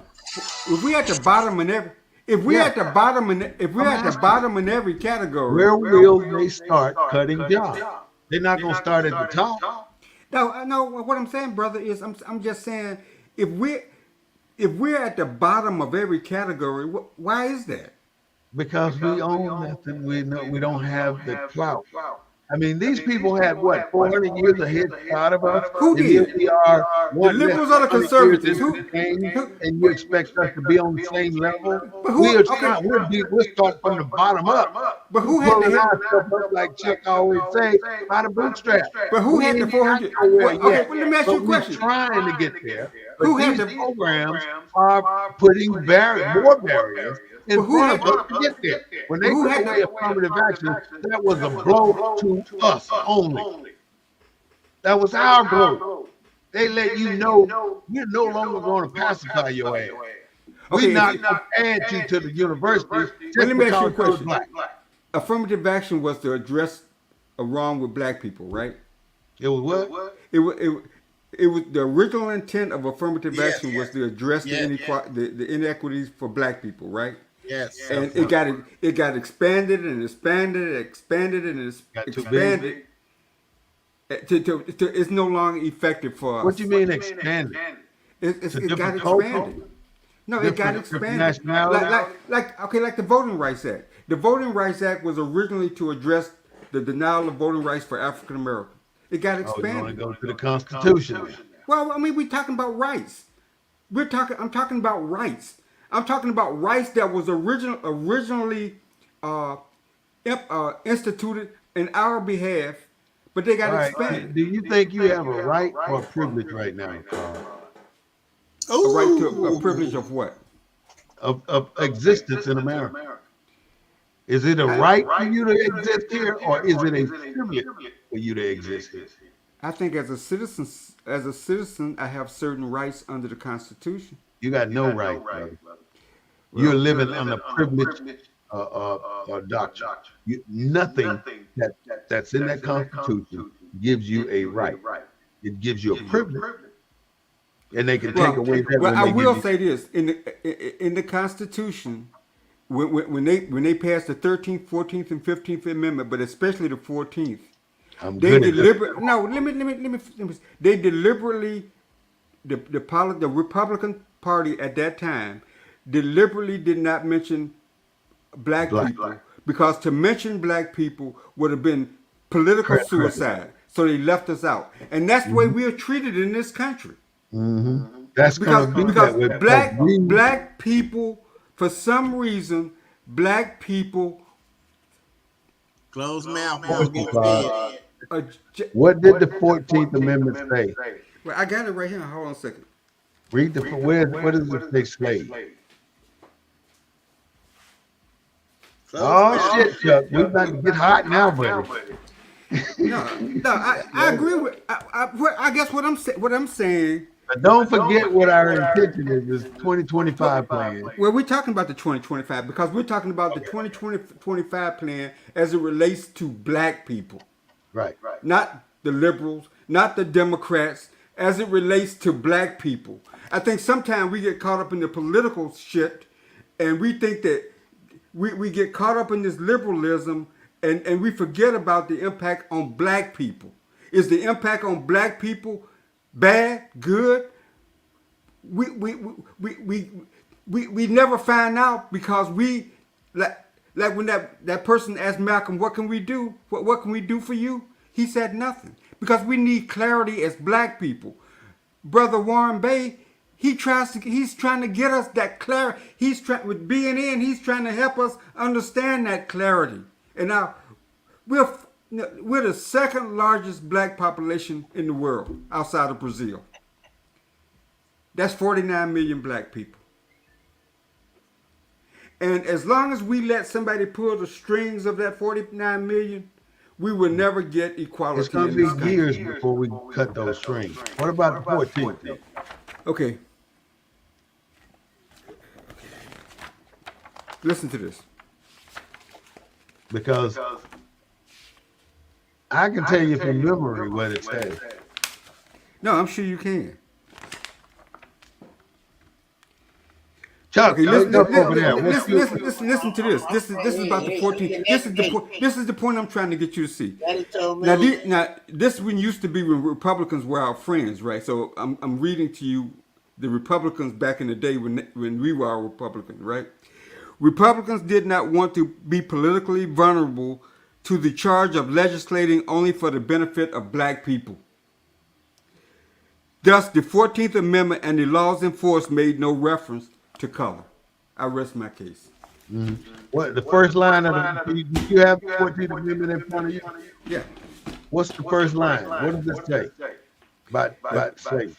If we at the bottom in every if we're at the bottom in if we're at the bottom in every category, Where will they start cutting jobs? They're not going to start at the top. No, what I'm saying, brother, is I'm just saying if we're at the bottom of every category, why is that? Because we own nothing. We don't have the clout. I mean, these people had what 400 years of head start of us. Who And here did? we are, The liberals or the 100 years conservatives? into Who? the game, and you expect us to be on the same level? But who? We're Okay. we're starting from the bottom up. But who We're had pulling the ourselves up, like Chuck always say, by the bootstrap. But who We had the ain't 400? got nowhere Okay, yet, well, let me ask you a but question. we're trying to get there. But Who had these the- programs are putting more barriers in But who front had of us to get there. When they who took had away affirmative action, that was a blow to us only. That was our blow. They let you know we're no longer going to pacify your ass. Okay, We're not going to add you to the university just let me ask you a because you're question. black. Affirmative action was to address a wrong with black people, right? It was what? It was the original intent of affirmative Yes. action was to address Yeah. the inequities for black people, right? Yes. And it got expanded and expanded and expanded and Got too expanded. It's no longer effective for us. What do you mean expanded? It got different expanded. culture? No, it got Different expanded. nationality? Like the Voting Rights Act. The Voting Rights Act was originally to address the denial of voting rights for African Americans. It got Oh, you want to expanded. go to the Constitution? Well, I mean, we're talking about rights. I'm talking about rights. I'm talking about rights that was originally instituted in our behalf, but they got All right. expanded. Do you think you have a right or a privilege right now, Carl, A right to Ooh. a privilege of what? of existence in America? Is it a right for you to exist here, or is it a privilege for you to exist here? I think as a citizen, I have certain rights under the Constitution. You got no right, brother. You're living under privileged doctrine. Nothing that's in that Constitution gives you a right. It gives you a privilege, and they can take away that. Well, when I they will give say this: in the Constitution, when they passed the 13th, 14th, and 15th Amendment, but especially the 14th, I'm they good at that. deliberately no. Let me. They deliberately the Republican Party at that time deliberately did not mention black Black. people because to mention black people would have been political suicide. So they left us out, and that's the way we are treated in this country. That's Because gonna be that way because we black people, for some reason, black people Closed mouth First won't get of all, fed. are. what did the 14th Amendment say? Well, I got it right here. Hold on a second. Read the what does it say slave? Closed Oh mouth. shit, Chuck. We about to get hot now, buddy. No, I agree with. I guess what I'm saying. But don't forget what our intention is, this 2025 plan. Well, we're talking about the 2025 because we're talking about the 2025 plan as it relates to black people, Right. not the liberals, not the Democrats, as it relates to black people. I think sometimes we get caught up in the political shit and we think that we get caught up in this liberalism and we forget about the impact on black people. Is the impact on black people bad, good? We never find out because we like when that person asked Malcolm, what can we do? What can we do for you? He said nothing. Because we need clarity as black people. Brother Warren Bay, he's trying to get us that clarity. With BNN, he's trying to help us understand that clarity. And now we're the second largest black population in the world outside of Brazil. That's 49 million black people. And as long as we let somebody pull the strings of that 49 million, we will never get equality. It's going to be years before we cut those strings. What about the 14th? Then? Okay. Listen to this. Because I can tell you from memory what it says. No, I'm sure you can. Chuck, Okay, listen to this. listen to this. This is about the 14th. This is the point I'm trying to get you to see. Now, this one used to be when Republicans were our friends, right? So I'm reading to you the Republicans back in the day when we were our Republicans, right? Republicans did not want to be politically vulnerable to the charge of legislating only for the benefit of black people. Thus, the 14th Amendment and the laws enforced made no reference to color. I rest my case. Mm-hmm. What the first line of the? You have the 14th Amendment in front of you? Yeah. What's the first line? What does it say about slaves?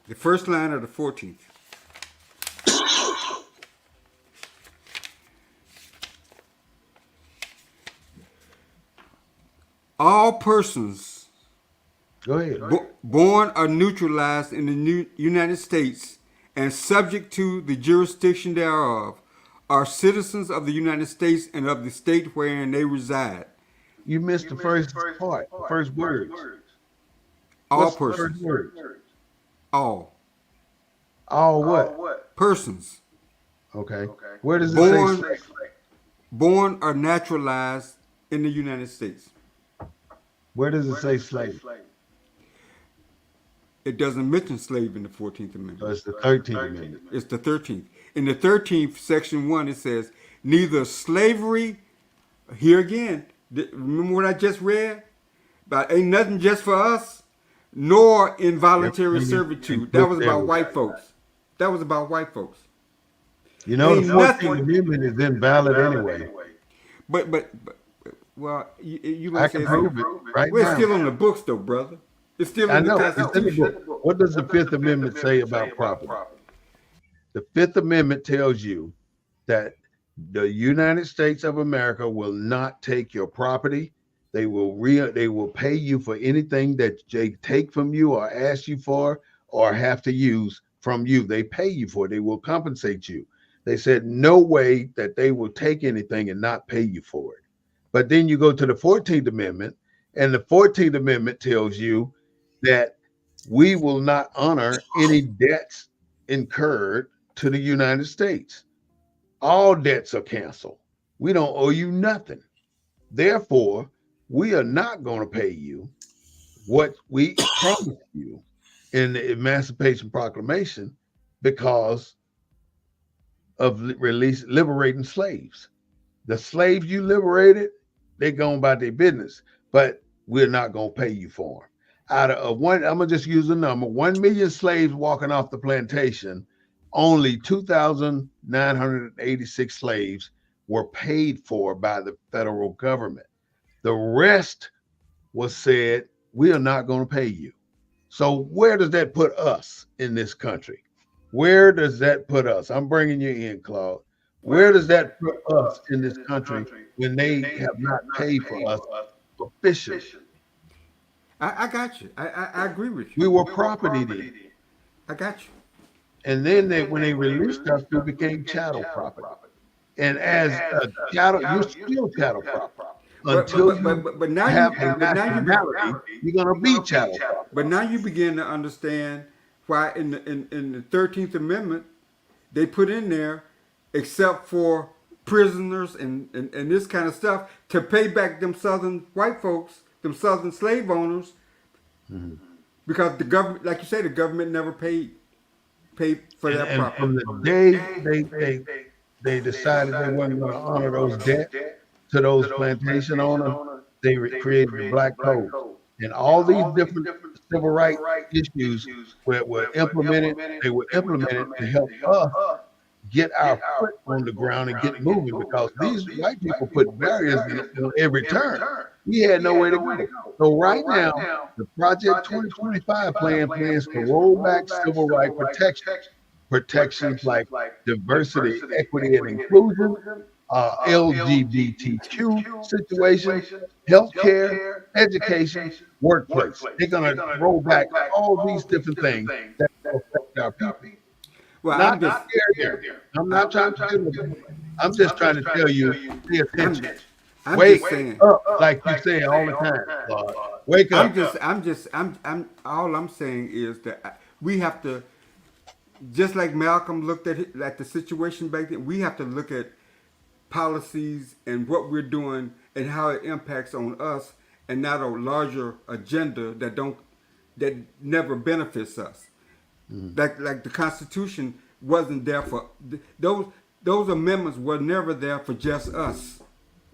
The first line of the 14th. All persons Go ahead. Born or naturalized in the United States and subject to the jurisdiction thereof are citizens of the United States and of the state wherein they reside. You missed the first part, first words. All What's persons. the first words? All. All what? Persons. Okay. Where does it say slave? Born or naturalized in the United States. Where does it say slave? It doesn't mention slave in the 14th Amendment. So it's the 13th Amendment. It's the 13th. In the 13th, section 1, it says, neither slavery, here again, remember what I just read? But ain't nothing just for us, nor involuntary servitude. That was about white folks. That was about white folks. You know, the 14th Amendment is invalid anyway. But well, you I can prove it right We're now. still on the books, though, brother. It's still I in the know. It's in the Constitution. book. What does the Fifth Amendment say about property? The Fifth Amendment tells you that the United States of America will not take your property. They will pay you for anything that they take from you or ask you for or have to use from you. They pay you for it. They will compensate you. They said no way that they will take anything and not pay you for it. But then you go to the 14th Amendment, and the 14th Amendment tells you that we will not honor any debts incurred to the United States. All debts are canceled. We don't owe you nothing. Therefore, we are not going to pay you what we promised you in the Emancipation Proclamation because of liberating slaves. The slaves you liberated, they going about their business, but we're not going to pay you for them. Out of one, I'm gonna just use a number: 1 million slaves walking off the plantation. Only 2,986 slaves were paid for by the federal government. The rest was said, we are not going to pay you. So where does that put us in this country? Where does that put us? I'm bringing you in, Claude. Where does that put us in this country when they have not paid for us officially? I got you. I agree with you. We were property then. I got you. And then when they released us, we became chattel property. And as a chattel, you're still chattel property. Until but now have you a nationality, you're going to be chattel property. but now you begin to understand why in the 13th Amendment they put in there, except for prisoners and this kind of stuff, to pay back them southern white folks, them southern slave owners, because the government, like you say, the government never paid for that And property. from the day they decided they weren't going to honor those debts to those plantation owners, they created the Black Code. And all these different civil rights issues were implemented. They were implemented to help us get our foot on the ground and get moving, because these white people put barriers in every turn. We had nowhere to go. So right now, the Project 2025 plan plans to roll back civil rights protections like diversity, equity, and inclusion, LGBTQ situations, healthcare, education, workplace. They're going to roll back all these different things that affect our people. Well, Not there. I'm not trying to do it. I'm just trying to tell you, pay attention. I'm Wake just saying. up, like you say all the time, Claude. Wake up. All I'm saying is that we have to, just like Malcolm looked at the situation back then, we have to look at policies and what we're doing and how it impacts on us, and not a larger agenda that never benefits us. Like the Constitution wasn't there for those amendments were never there for just us,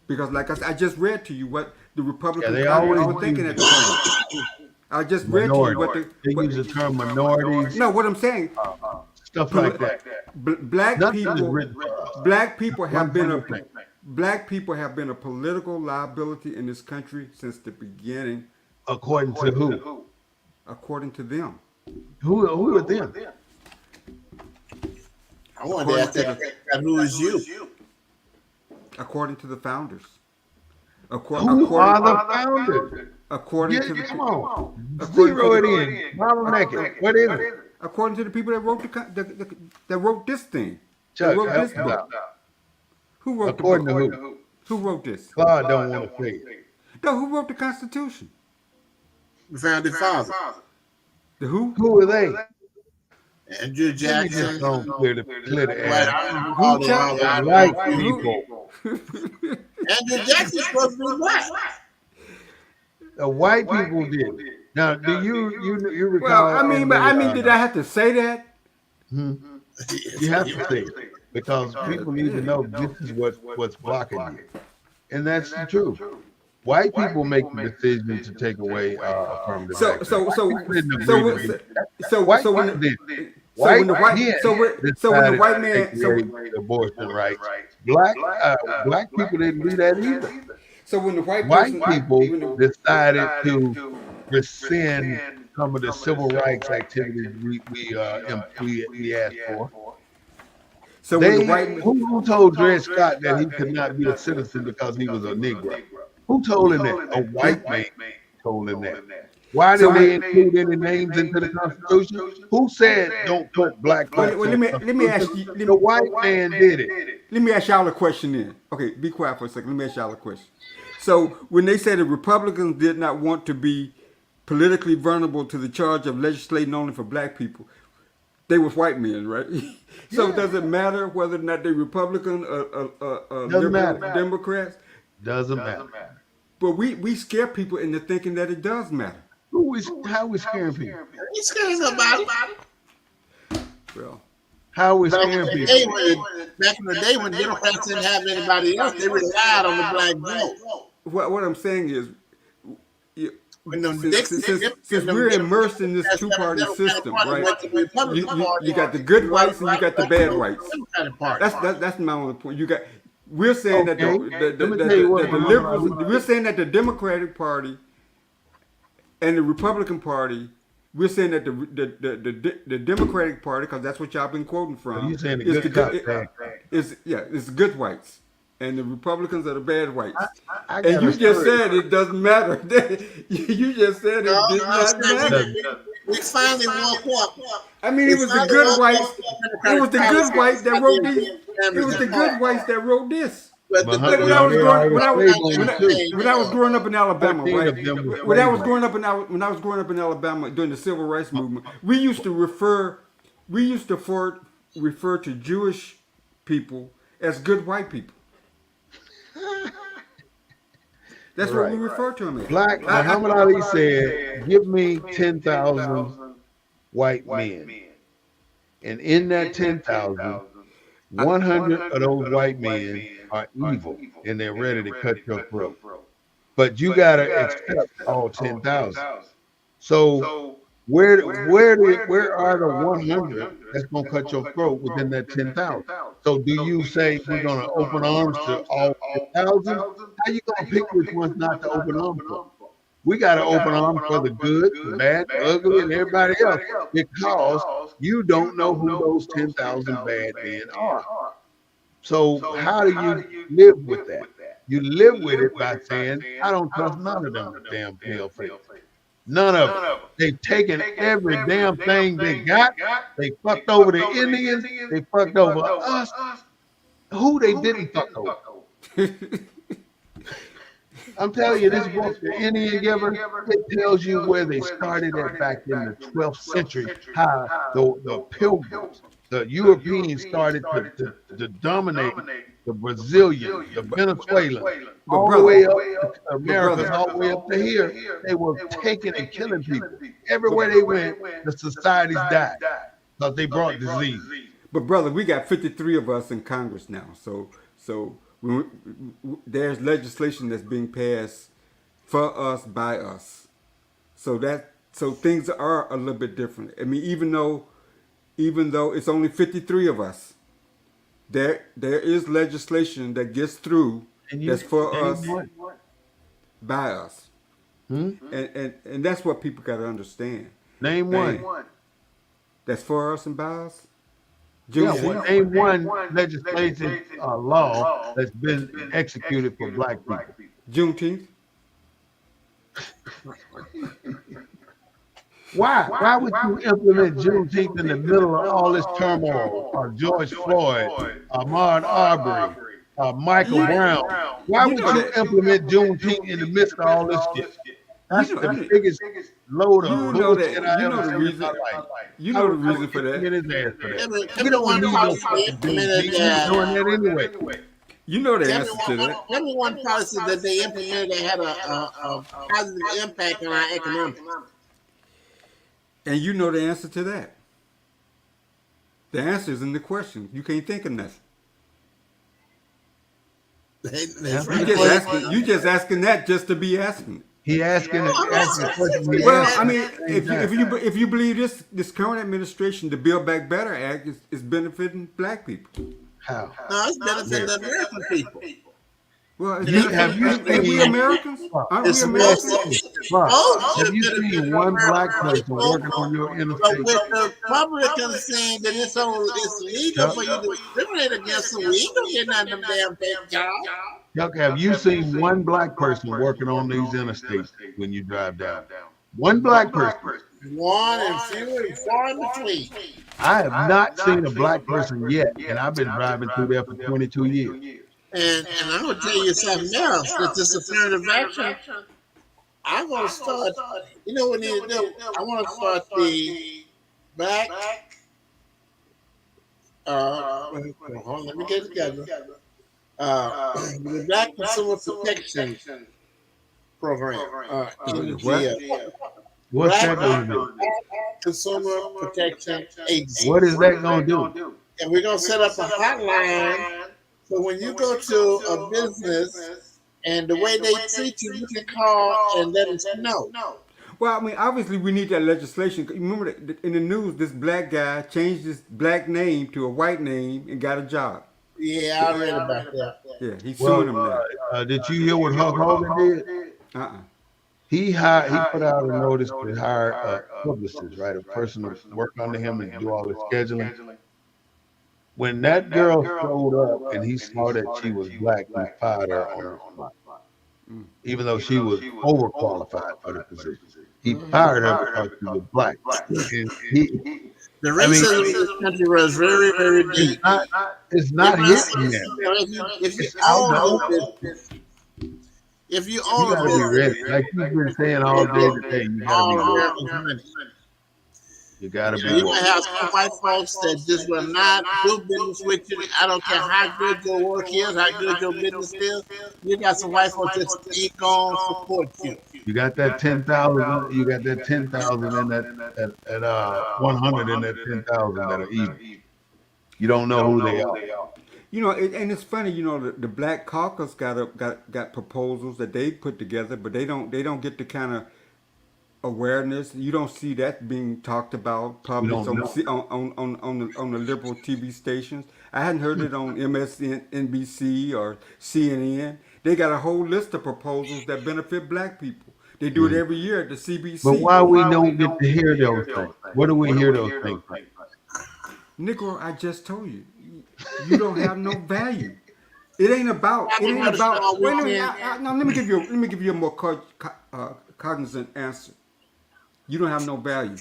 because like I just read to you what the Republican Congress were thinking at the time. I just read to you what they use the term minorities. No, what I'm saying, Stuff like that. Black Nothing is people, written for us. black people have been a political liability in this country since the beginning, According to who? according to them. Who are them? I wanted to ask that who is you? According to the founders. Who are the founders? According Yeah, to the come on. according Zero to it in. Bottleneck it. What is it? according to the people that wrote that wrote this thing. Chuck, That wrote help this me book. out. Who wrote According the to book? who? Who wrote this? Claude don't want to say it. No, who wrote the Constitution? The founding father, The who? Who are they? Andrew Let me Jackson. just go clear the Right, air. I don't know all the White white people. Andrew Jackson's supposed to be black. The white people did. Now, do you recall? Well, I mean, did I have to say that? You have to say it, because people need to know this is what's blocking you, and that's the truth. White people make the decision to take away affirmative action. So when the white man, abortion rights, black people didn't do that either. so when the White people decided to rescind some of the civil rights activities we asked for. so when the white Who told Dred Scott that he could not be a citizen because he was a Negro? Who told him that? A white man told him that. Why did they include any names into the Constitution? Who said don't put black folks? Well, let me ask you. The white man did it. Let me ask y'all a question then. Okay, be quiet for a second. Let me ask y'all a question. So when they say the Republicans did not want to be politically vulnerable to the charge of legislating only for black people, They was white men, right? So Yeah, does it matter whether or not they're Republican or doesn't liberal matter. Democrats? Doesn't matter. But we scare people into thinking that it does matter. How we scaring people? You scaring nobody. Well, How we Back in scaring the people? day when Democrats didn't have anybody else, they relied on the black vote. what I'm saying is, you, When them since we're immersed in this two-party Democratic system, Party right? went to the Republican Party, You got the good whites and you got the bad voted whites. for the Democratic Party. That's my only point. You got we're saying that Okay. Let me tell you what the liberals, we're saying that the Democratic Party and the Republican Party, we're saying that the Democratic Party, because that's what y'all been quoting from, You saying the is good the cop, good, bad it's the good whites, and the Republicans are the bad whites. I And got you a just story. said it doesn't matter. You just said it No, did no, not Sam, matter. we finally woke up. I mean, it was the good whites. It was the good whites that wrote these. It was the good whites that wrote this. But But the honey, When I y'all, was they growing, already slave owners too. when I was growing up in Alabama, 14 right? of them were When I was slave growing up when I was growing up in Alabama during the Civil Rights Movement, we used to refer to Jewish people as good white people. That's what we Right. refer to them as. Black Muhammad Ali said, "Give me 10,000 white men, and in that 10,000, 100 of those white men are evil, and they're ready to cut your throat. But you gotta accept all 10,000. So where are the 100 that's gonna cut your throat within that 10,000? So do you say we're gonna open arms to all 10,000? How you gonna pick which ones not to open arms for? We got to open arms for the good, the bad, the ugly, and everybody else because you don't know who those 10,000 bad men are. So how do you live with that? You live with it by saying, I don't trust none of them damn pale faces. None of them. They've taken every damn thing they got. They fucked over the Indians. They fucked over us. Who they didn't fuck over? I'm telling you, this book, The Indian Giver, it tells you where they started at back in the 12th century, how the pilgrims, the Europeans started to dominate the Brazilians, the Venezuelans, But all the brother, way up to Americas, brother, all the way up to here. They were taking and killing people. Everywhere they went, the societies died because they brought disease. But brother, we got 53 of us in Congress now, so there's legislation that's being passed for us by us. So things are a little bit different. I mean, even though it's only 53 of us, there is legislation that gets through that's for us by us, and that's what people got to understand. Name Man, one. that's for us and by us. Yeah, Juneteenth. name one legislative law that's been executed for black people. Juneteenth. Why? Why would you implement Juneteenth in the middle of all this turmoil? George Floyd, Ahmaud Arbery, Michael Brown. Why would you implement Juneteenth in the midst of all this shit? That's the biggest load of bullshit I ever seen in my life. You know the reason for that. Get his ass for that. We Tell me don't one need no policy they fucking implemented Juneteenth. We're doing that anyway. You know the Tell answer to that. me one policy that they implemented that had a positive impact on our economics. And you know the answer to that. The answer is in the question. You can't think of nothing. That's You just asking that just to be asking it. He asking a question. Well, I mean, if you believe this current administration, the Build Back Better Act is benefiting black people. How? No, it's benefiting the American people. Well, Have you ain't we seen- Americans? Aren't we It's Americans? Mark, Oh, have you seen one black person working on your But interstate? with the Republicans saying that it's legal for you to discriminate against them, we ain't gonna get none of them damn fake jobs. Chuck, have you seen one black person working on these interstates when you drive down? One black person. One and few and far in between. I have not seen a black person yet, and I've been driving through there for 22 years. And I'm gonna tell you something else. With this affirmative action, I'm gonna start. You know what we need to do? I want to start the black hold on, let me get it together. The Black Consumer Protection Program, The what? MGL. What's Black that gonna do? Consumer Protection Agency. What is that gonna do? And we're going to set up a hotline so when you go to a business and the way they treat you, you can call and let us know. Well, I mean, obviously we need that legislation. Remember that in the news, this black guy changed his black name to a white name and got a job. Yeah, I read about that. Yeah, he's suing Well, him now. did you hear what Hulk Hogan did? Uh-uh. He put out a notice to hire a publicist, right? A person to work under him and do all the scheduling. When that girl showed up and he saw that she was black, he fired her on the spot, even though she was overqualified for the position. He fired her because she was black. And The I mean, racism in this country was very, very deep. it's not hitting them. If you It's out own the a open. business, if you You own a got to be ready. business, Like you've been saying all day today, you got to all be ready. Americans money. You got to be You're gonna woke. have some white folks that just will not do business with you. I don't care how good your work is, how good your business is. You got some white folks that ain't gonna support you. You got that 10,000. You got that 10,000 in that 100 in that 10,000 that are evil. You don't know who they are. You know, and it's funny. You know, the Black Caucus got proposals that they put together, but they don't get the kind of awareness. You don't see that being talked about You published don't on know. the liberal TV stations. I hadn't heard it on MSNBC or CNN. They got a whole list of proposals that benefit black people. They do it Mm. every year at the But CBC. why we don't get to hear those things? What do we hear those things from? Negro, I just told you, you don't have no value. It ain't about. It ain't Understand about. we Wait a minute. can. Now, let me give you a more cognizant answer. You don't have no value.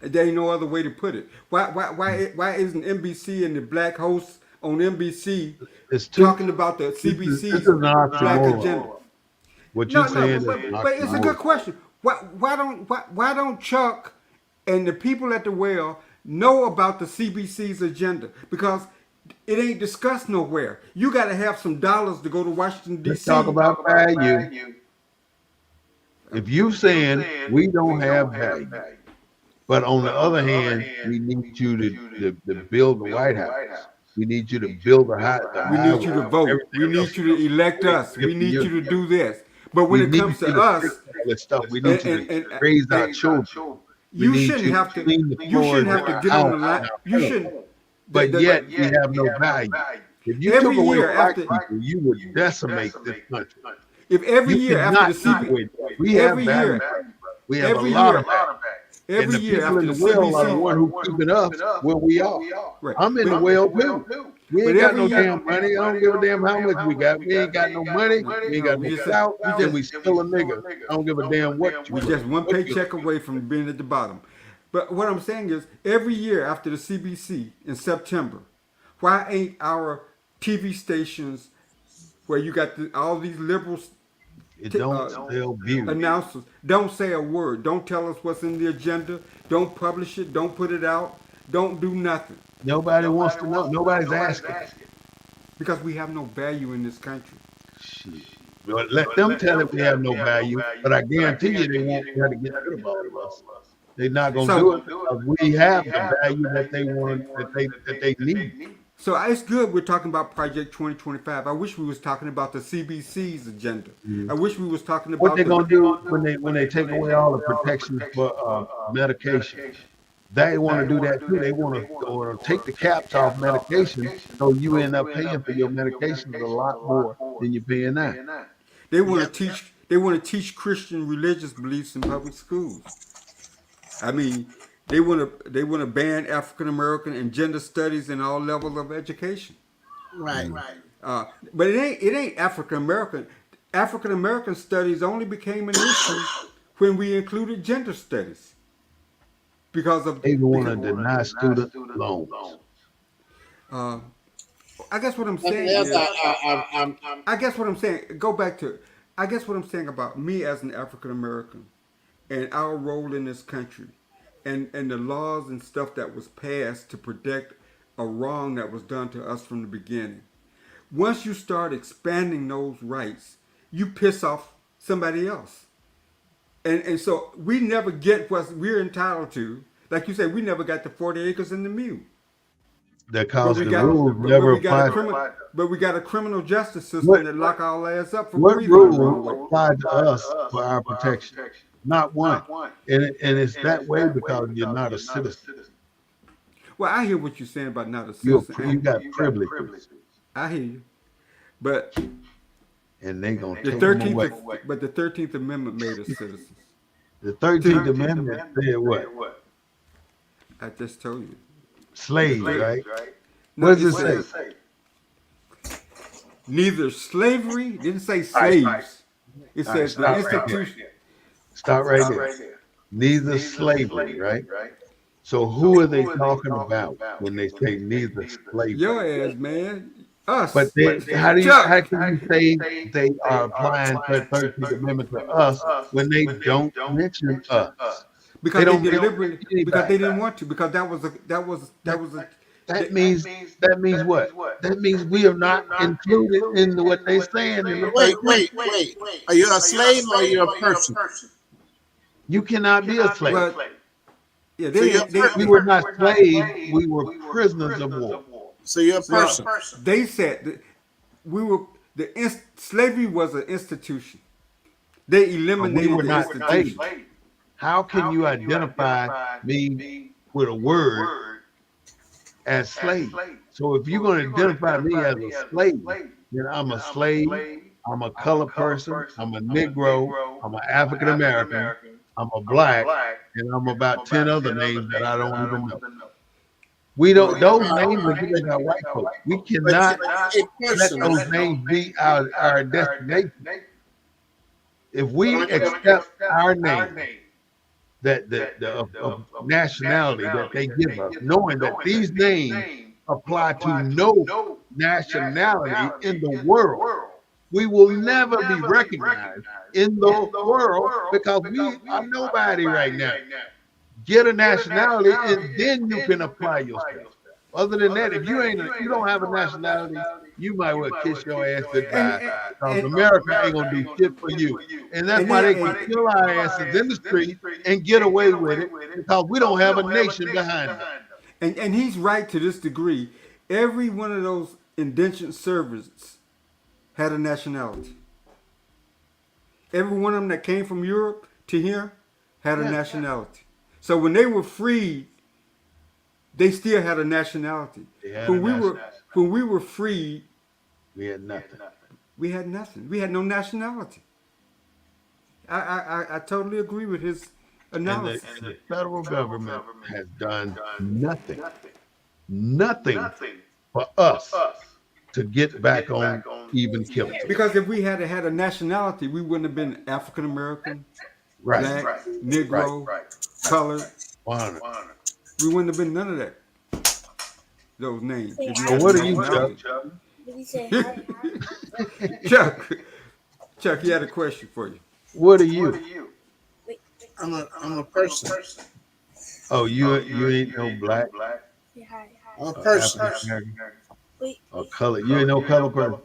There ain't no other way to put it. Why isn't NBC and the black hosts on NBC It's too. talking about the This CBC's is an black oxymoron. agenda? What No, you're no, saying is but, an but it's a good oxymoron. question. Why don't Chuck and the people at the well know about the CBC's agenda? Because it ain't discussed nowhere. You got to have some dollars to go to Washington Let's D.C. talk about value. If you saying we don't have value, but on the other hand, we need you to build the White House. We need you to build the We need you highway, to vote. We everything else. need you to elect us. Give We me need your- you to do this. But when We it need comes you to to us, fix all this stuff. We and, need you and, to and raise our children. We you need shouldn't you have to to. clean the You floors shouldn't have in to our get on house. the line. in our You home. shouldn't. But yet we have no value. If you took Every away year black after, people, you would decimate this country. if every You year after cannot the take CB, away that. We have every value. year, We have a every lot year, of value. And every the year people after in the the well are the CBC, one who keeping us where we are. right? I'm in the well too. We But ain't got every no year, damn money. I don't give a damn how much we got. We ain't got no money. We ain't no, got we no just clout, we and just we still a nigga. I don't give a damn what you we look. just one What you paycheck look. away from being at the bottom. But what I'm saying is, every year after the CBC in September, why ain't our TV stations where you got all these liberals It t- don't uh, sell views. announcers don't say a word, don't tell us what's in the agenda, don't publish it, don't put it out, don't do nothing Nobody wants to know. Nobody's asking. because we have no value in this country. Shit. Well, let them tell it we have no value, but I guarantee you they won't try to get rid of all of us. They're not gonna do it So, because we have the value that they want that they need. so it's good we're talking about Project 2025. I wish we was talking about the CBC's agenda. Mhm. I wish we was talking What about they the. gonna do when they take away all the protections for medication? They want to do that too. They want to take the caps off medication, so you end up paying for your medications a lot more than you're paying now. They want Yep. to teach. They want to teach Christian religious beliefs in public schools. I mean, they want to ban African American and gender studies in all levels of education. Right. But it ain't African American. African American studies only became an issue when we included gender studies because of. They want to deny student loans. Uh, I guess what I'm Nothing saying else. is. I'm I guess what I'm saying. Go back to. I guess what I'm saying about me as an African American and our role in this country and the laws and stuff that was passed to protect a wrong that was done to us from the beginning. Once you start expanding those rights, you piss off somebody else. And so we never get what we're entitled to. Like you said, we never got the 40 acres in the mule. But Because we the got rules but never we got a apply. criminal but we got a criminal justice system What that lock our ass up for what breathing the wrong rules way. apply to us for our protection? Not one. And it's that way because you're not a citizen. Well, I hear what you're saying about not a citizen. You got privileges, I hear you. But and they gonna the take them 13th away. but the 13th Amendment made us citizens. The 13th Amendment said what? I just told you. Slaves, right? No, What does it say? Neither slavery, didn't say slaves. It All right, says the stop right there. institution. Stop right there. Neither slavery, right? So who are they talking about when they say neither slavery? Your ass, man. Us. But how Chuck, can you say they are applying the 13th Amendment to us when they don't mention us? because They they don't deliberately mention anybody. because they didn't want to, because that was a That means what? That means we are not included in what they saying in the Wait. 13th. Are you a slave or are you a person? You cannot be a slave. well, yeah, So you're a they, We were not slaves. We were prisoners of war. So you're a person. they said that we were slavery was an institution. They But eliminated we were the not institution. slaves. How can you identify me with a word as slave? So if you're going to identify me as a slave, then I'm a slave. I'm a colored person. I'm a Negro. I'm an African American. I'm a black, and I'm about 10 other names that I don't even know. We don't. Those names are given by white folks. We But cannot you're a let person. those names be our destination. If we accept our name, that of nationality that they give us, knowing that these names apply to no nationality in the world, we will never be recognized in the world because we are nobody right now. Get a nationality and then you can apply yourself. Other than that, if you don't have a nationality, you might well kiss your ass goodbye. Because America ain't gonna do shit for you. And that's why they can kill our asses in the street and get away with it because we don't have a nation behind us. And he's right to this degree. Every one of those indentured servants had a nationality. Every one of them that came from Europe to here had a nationality. So when they were freed, they still had a nationality. When we were freed, We had nothing. we had nothing. We had no nationality. I totally agree with his And analysis. the federal government has done nothing for us to get back on even killing. Because if we had had a nationality, we wouldn't have been African American, Right. black, Negro, colored. Why? We wouldn't have been none of that. Those names. If we So had what a are you, nationality. Chuck? Did he say hi? Chuck, he had a question for you. What are you? I'm a person. Oh, you ain't no black Say hi. I'm a person. African American Wait. or color. You ain't no color person.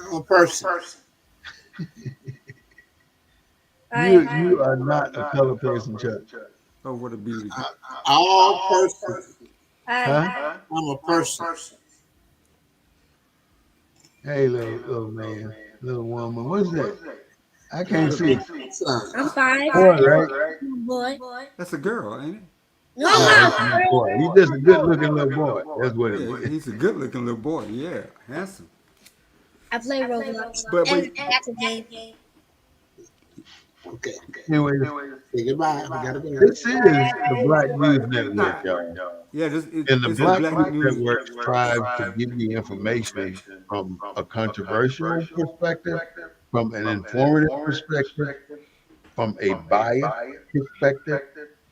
I'm a person. You are not a color person, Chuck. Oh, what a beauty. All persons. Hi. Huh? I'm a person. Hey, little man, little woman. What's that? I can't see. I'm 5. Boy, right? Boy. That's a girl, ain't it? No, Boy, he's just a good-looking little boy. That's what it Yeah, is. he's a good looking little boy. Yeah, handsome. I play Roblox. But- And that's a game. Okay. Anyway, Say goodbye. We gotta go. this is the Black News Network, y'all. Yeah, And the it's a Black Black News News. Network strives to give you information from a controversial perspective, from an informative perspective, from a biased perspective,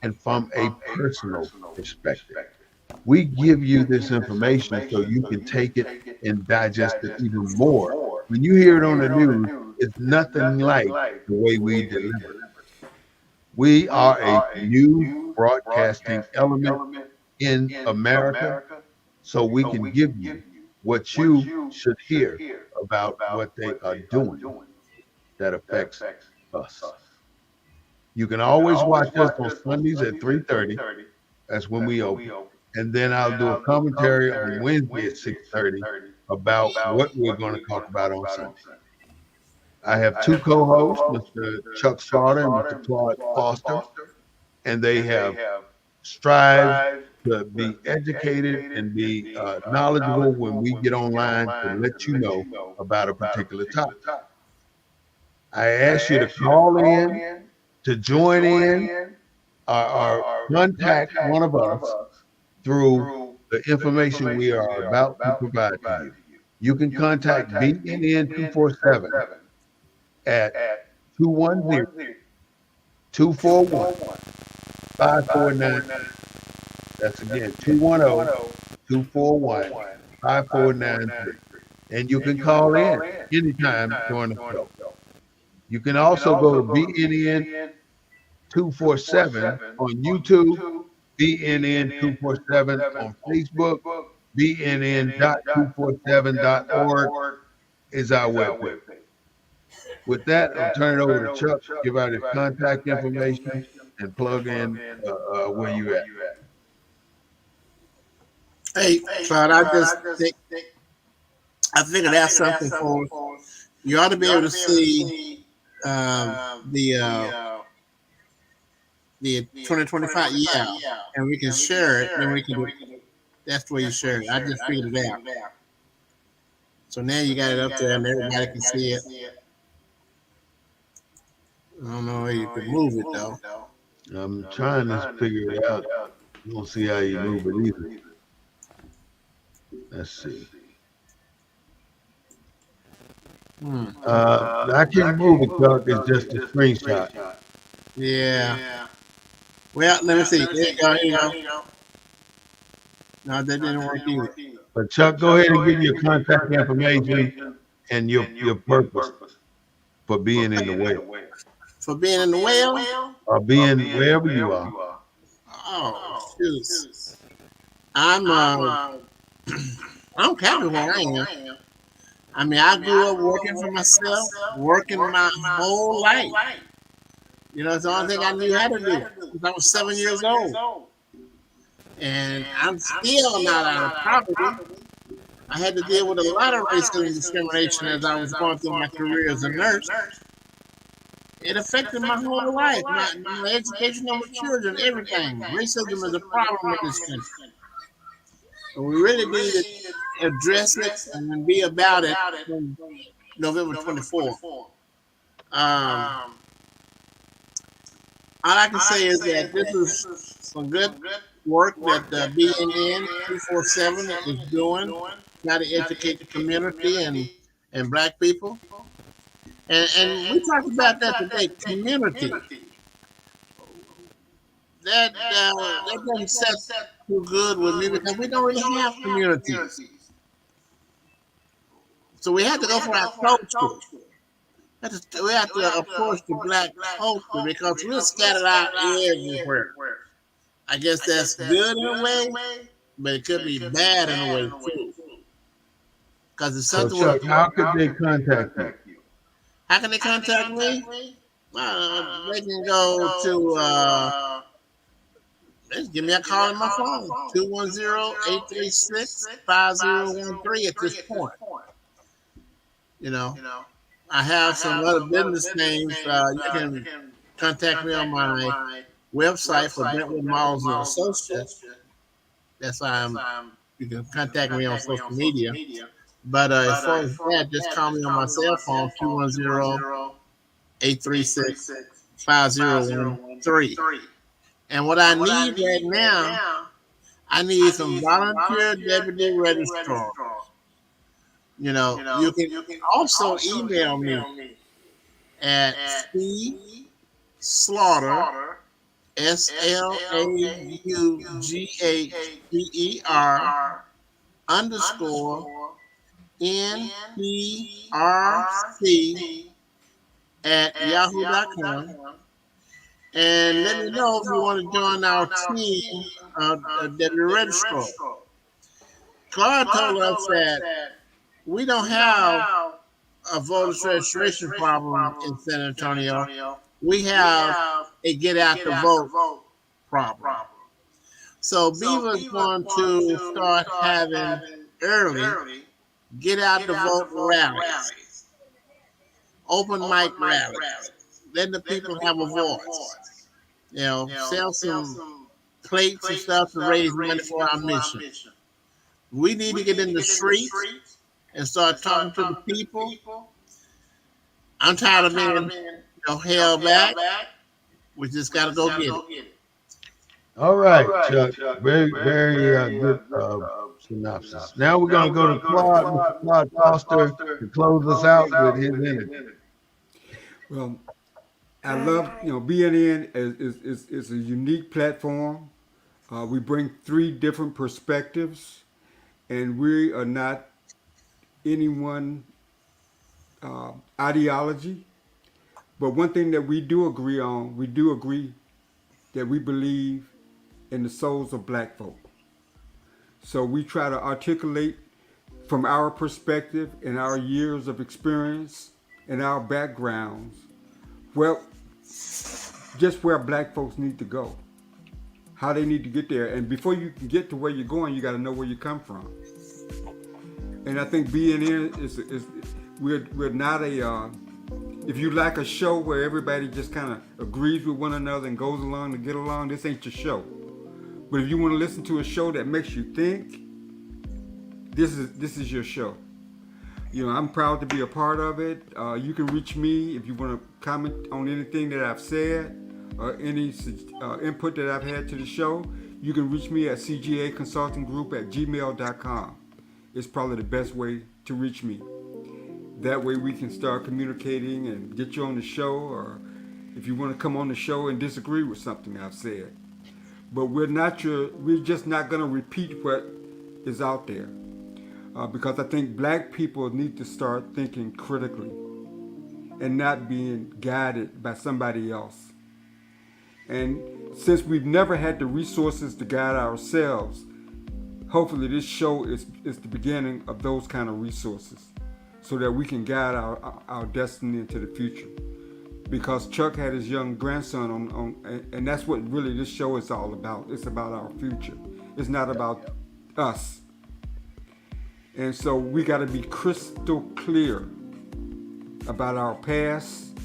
and from a personal perspective. We give you this information so you can take it and digest it even more. When you hear it on the news, it's nothing like the way we deliver it. We are a news broadcasting element in America so we can give you what you should hear about what they are doing that affects us. You can always watch us on Sundays at 3:30. That's when we open. And then I'll do a commentary on Wednesday at 6:30 about what we're going to talk about on Sunday. I have two co-hosts, Mr. Chuck Slaughter and Mr. Claude Foster, and they have strived to be educated and be knowledgeable when we get online to let you know about a particular topic. I ask you to call in, to join in, or contact one of us through the information we are about to provide to you. You can contact BNN 247 at 210 241 5493. That's again 210 241 5493. And you can call in anytime during the show. You can also go to BNN 247 on YouTube, BNN 247 on Facebook, BNN.247.org is our webpage. With that, I'll turn it over to Chuck, give out his contact information, and plug in where you at. Hey, Claude, I figured out something for us. You ought to be able to see the 2025, yeah, and we can share it. Then we can. That's the way you share it. I just figured it out. So now you got it up there, and everybody can see it. I don't know if you could move it though. I'm trying to figure it out. I don't see how you move it either. Let's see. I can't move it, Chuck. It's just a screenshot. Yeah. Well, let me see. There you go. Here you go. No, that didn't work either. But Chuck, go ahead and give me your contact information and your purpose for being in the whale. For being in the whale? Or being wherever you are. Oh, shoot. I'm happy where I am. I mean, I grew up working for myself, working my whole life. You know, it's the only thing I knew how to do because I was 7 years old. And I'm still not out of poverty. I had to deal with a lot of racism and discrimination as I was going through my career as a nurse. It affected my whole life, my education of my children, everything. Racism is a problem in this country. And we really need to address it and be about it on November 24th. All I can say is that this is some good work that BNN 247 is doing, try to educate the community and black people. And we talked about that today, community. That doesn't set too good with me because we don't really have communities. So we have to go for our culture. We have to approach the black culture because we're scattered out everywhere. I guess that's good in a way, but it could be bad in a way too. Because it's something. So Chuck, how could they contact you? How can they contact me? They can go to give me a call on my phone, 210-836-5013 at this point. You know, I have some other business names. You can contact me on my website for Brentwood Malls and Associates. That's why you can contact me on social media. But as far as that, just call me on my cell phone, 210-836-5013. And what I need right now, I need some volunteer deputy registrars. You know, you can also email me at Slaughter, SLAUGHTER _ NPRC at yahoo.com. And let me know if you want to join our team that we register. Clara told us that we don't have a voters registration problem in San Antonio. We have a get out the vote problem. So Beaver's going to start having early get out the vote rallies, open mic rallies, letting the people have a voice. Sell some plates and stuff to raise money for our mission. We need to get in the streets and start talking to the people. I'm tired of being held back. We just got to go get it. All right, Chuck. Very, very good synopsis. Now we're going to go to Claude, Mr. Claude Foster, to close us out with his energy. Well, I love BNN is a unique platform. We bring 3 different perspectives, and we are not any one ideology. But one thing that we do agree on, that we believe in the souls of black folk. So we try to articulate from our perspective and our years of experience and our backgrounds, well, just where black folks need to go, how they need to get there. And before you can get to where you're going, you got to know where you come from. And I think BNN we're not a, if you like a show where everybody just kind of agrees with one another and goes along to get along, this ain't your show. But if you want to listen to a show that makes you think, this is your show. I'm proud to be a part of it. You can reach me if you want to comment on anything that I've said or any input that I've had to the show. You can reach me at cgaconsultinggroup@gmail.com. It's probably the best way to reach me. That way we can start communicating and get you on the show, or if you want to come on the show and disagree with something I've said. But we're just not going to repeat what is out there. Because I think black people need to start thinking critically and not being guided by somebody else. And since we've never had the resources to guide ourselves, hopefully this show is the beginning of those kind of resources so that we can guide our destiny into the future. Because Chuck had his young grandson on and that's what really this show is all about. It's about our future. It's not about us. And so we got to be crystal clear about our past,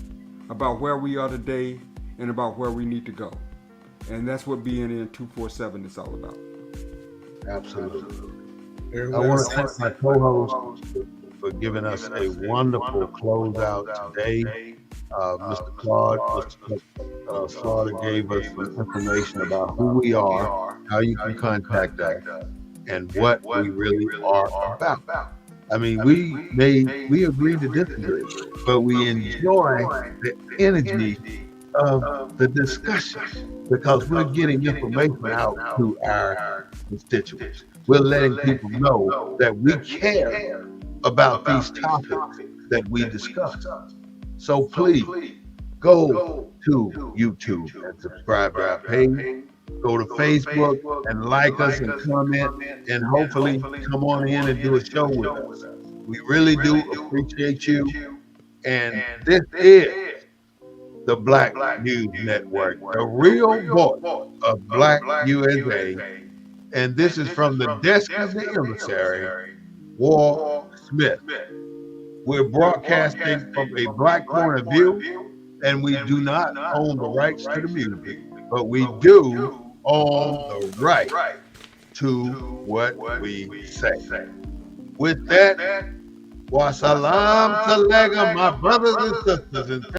about where we are today, and about where we need to go. And that's what BNN 247 is all about. Absolutely. I want to thank my co-host for giving us a wonderful closeout today. Mr. Claude, Mr. Slaughter gave us some information about who we are, how you can contact us, and what we really are about. I mean, we agree to disagree, but we enjoy the energy of the discussion because we're getting information out to our constituents. We're letting people know that we care about these topics that we discuss. So please go to YouTube and subscribe to our page. Go to Facebook and like us and comment, and hopefully come on in and do a show with us. We really do appreciate you. And this is the Black News Network, the real voice of Black USA. And this is from the desk of the Emissary, War Smith. We're broadcasting from a black point of view, and we do not own the rights to the music, but we do own the right to what we say. With that, wa salam salega, my brothers and sisters.